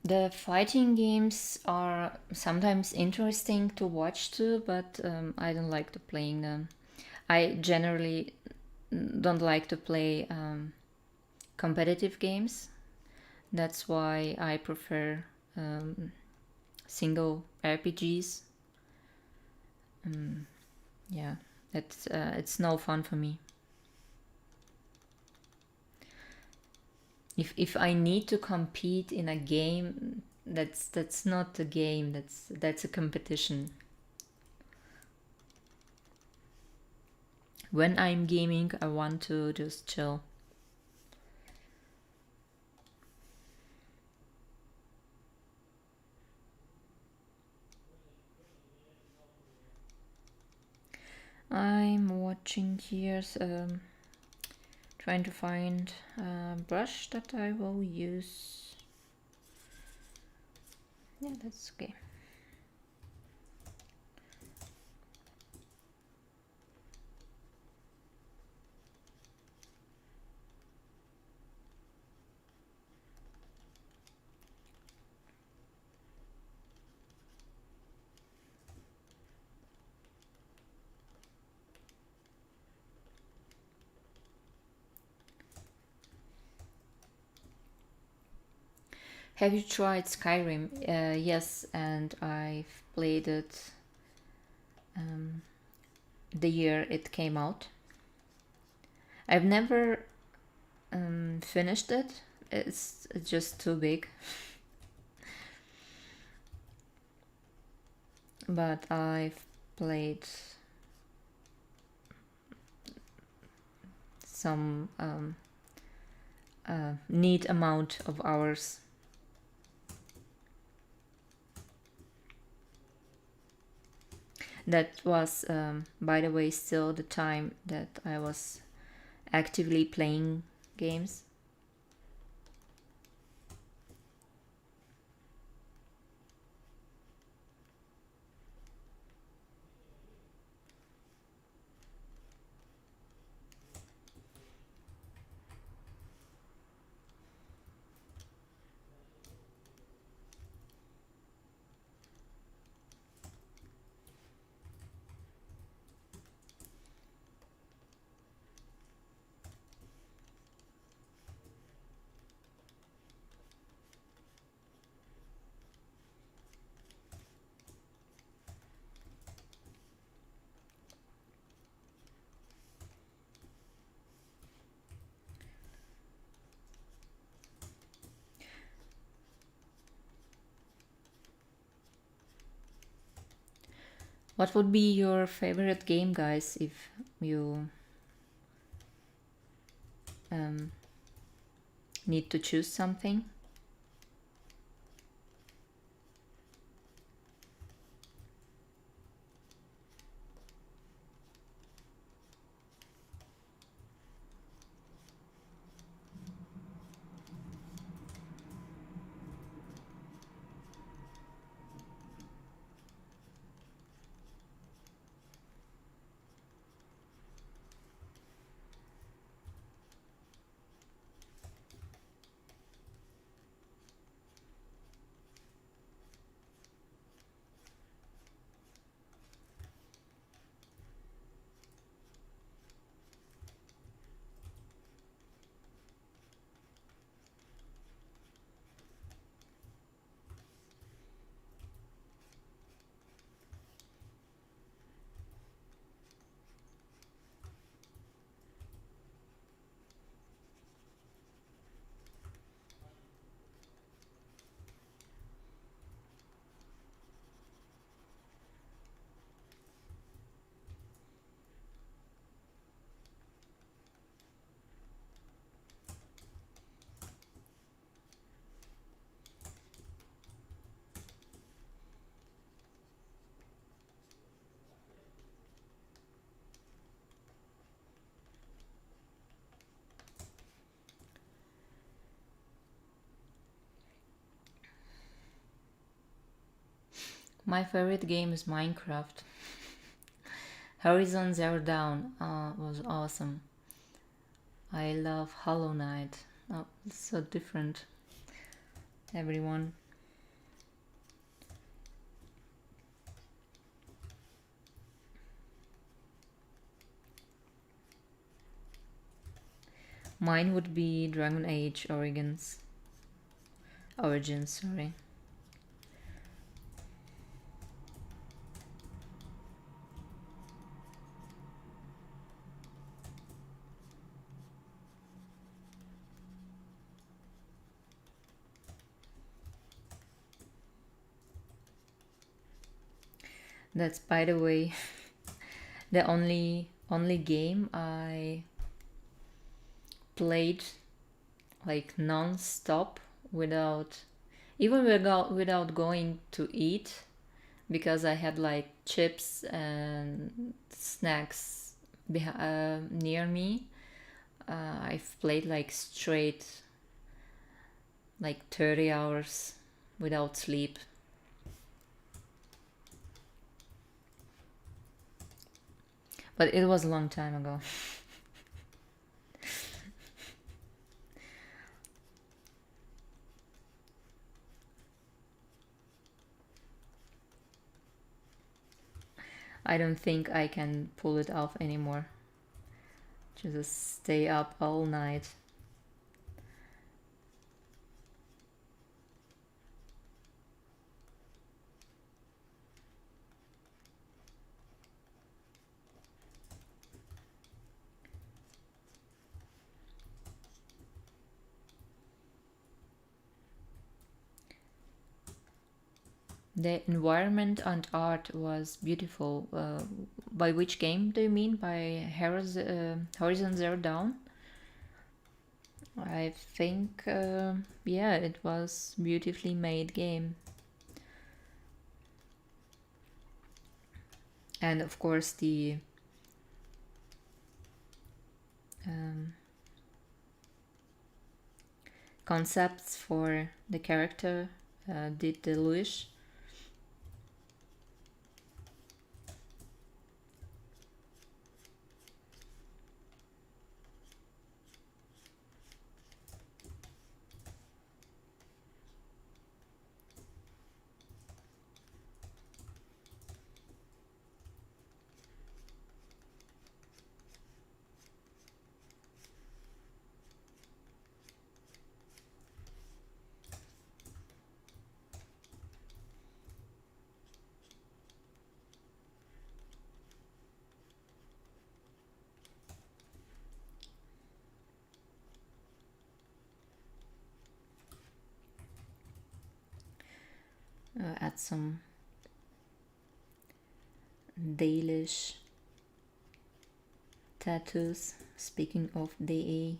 The fighting games are sometimes interesting to watch too, but I don't like to playing them. I generally don't like to play competitive games. That's why I prefer single RPGs. Yeah, it's no fun for me. If I need to compete in a game, that's not a game. That's a competition. When I'm gaming, I want to just chill. I'm watching here, trying to find a brush that I will use. Yeah, that's okay. Have you tried Skyrim? Yes, and I've played it the year it came out. I've never finished it. It's just too big. But I've played some neat amount of hours. That was, by the way, still the time that I was actively playing games. What would be your favorite game, guys, if you need to choose something? My favorite game is Minecraft. Horizon Zero Dawn was awesome. I love Hollow Knight. Oh, it's so different, everyone. Mine would be Dragon Age Origins. Origins, sorry. That's, by the way, the only game I played like non-stop without without going to eat, because I had like chips and snacks near me. I've played like straight like 30 hours without sleep. But it was a long time ago. I don't think I can pull it off anymore. Just stay up all night. The environment and art was beautiful. By which game do you mean? By Horizon Zero Dawn? I think, yeah, it was beautifully made game. And of course the concepts for the character did the Luis. Add some Dalish tattoos. Speaking of DA.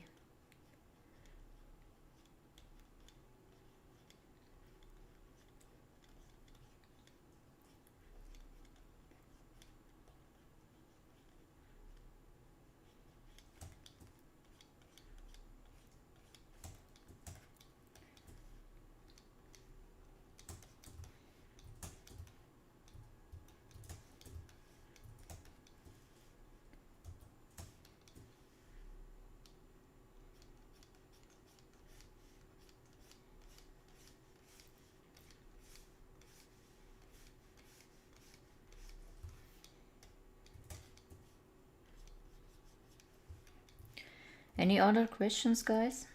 Any other questions, guys?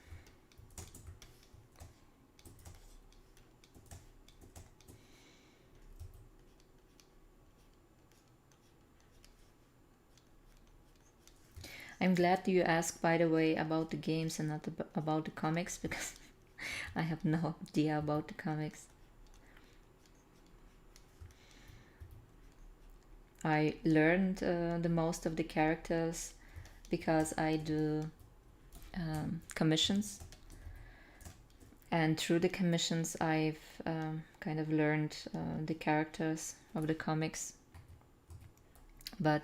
I'm glad you asked, by the way, about the games and not about the comics, because I have no idea about the comics. I learned the most of the characters because I do commissions, and through the commissions I've kind of learned the characters of the comics. But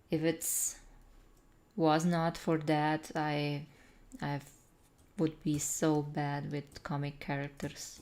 if it's was not for that, I would be so bad with comic characters.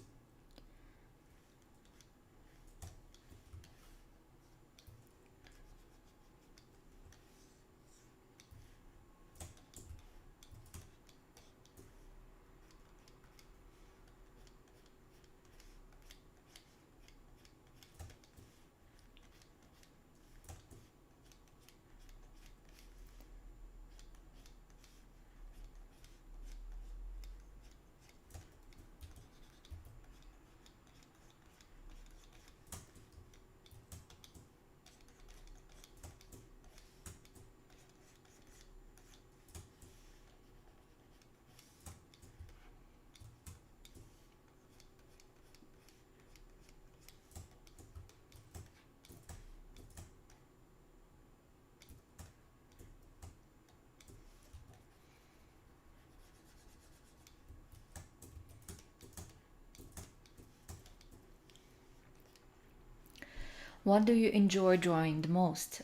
What do you enjoy drawing the most?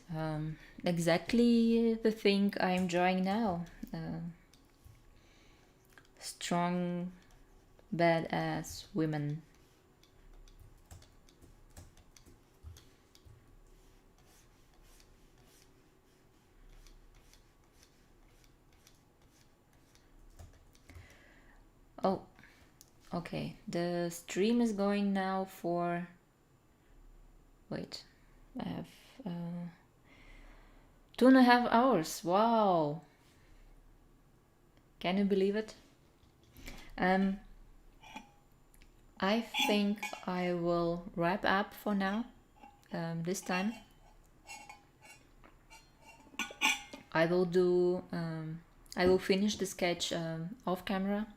Exactly the thing I'm drawing now. Strong, badass women. Oh, okay. The stream is going now for. Wait, I have 2.5 hours. Wow. Can you believe it? I think I will wrap up for now. This time I will do. I will finish the sketch off camera,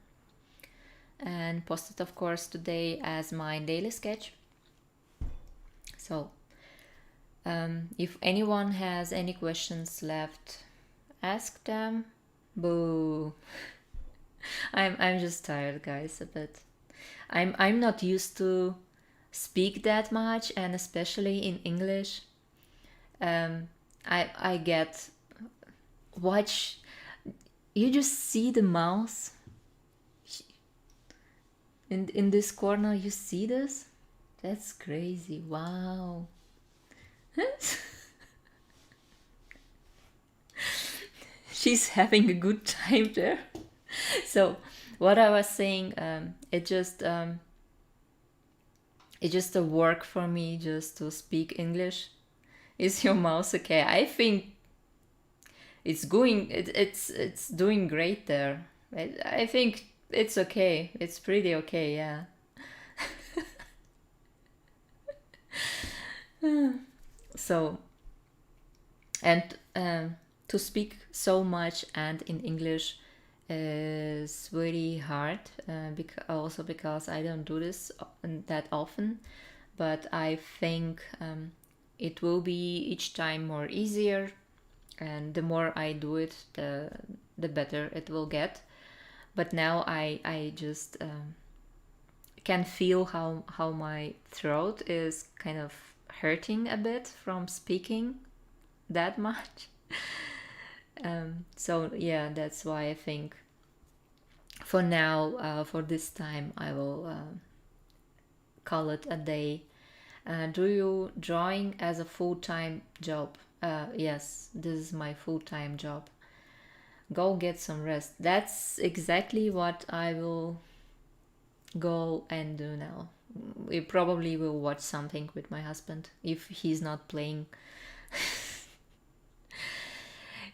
and posted, of course, today as my daily sketch. So if anyone has any questions left, ask them. Boo. I'm just tired, guys, a bit. I'm not used to speak that much, and especially in English. I get watch. You just see the mouse in this corner. You see this? That's crazy. Wow. She's having a good time there. So what I was saying, it's just a work for me just to speak English. Is your mouse okay? I think it's doing great there. I think it's okay. It's pretty okay, yeah. So, and to speak so much and in English is very hard, also because I don't do this that often, but I think it will be each time more easier, and the more I do it, the better it will get. But now I just can feel how my throat is kind of hurting a bit from speaking that much. So yeah, that's why I think for now, for this time, I will call it a day. Do you drawing as a full-time job? Yes, this is my full-time job. Go get some rest. That's exactly what I will go and do now. We probably will watch something with my husband if he's not playing.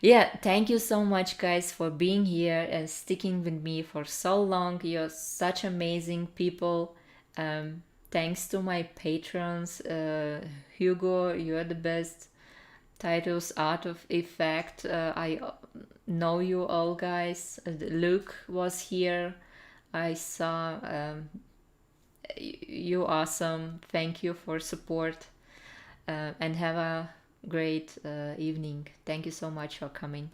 Yeah, thank you so much, guys, for being here and sticking with me for so long. You're such amazing people. Thanks to my patrons. Hugo, you're the best. Titus, Art of Effect. I know you all, guys. Luke was here. I saw you awesome. Thank you for support, and have a great evening. Thank you so much for coming.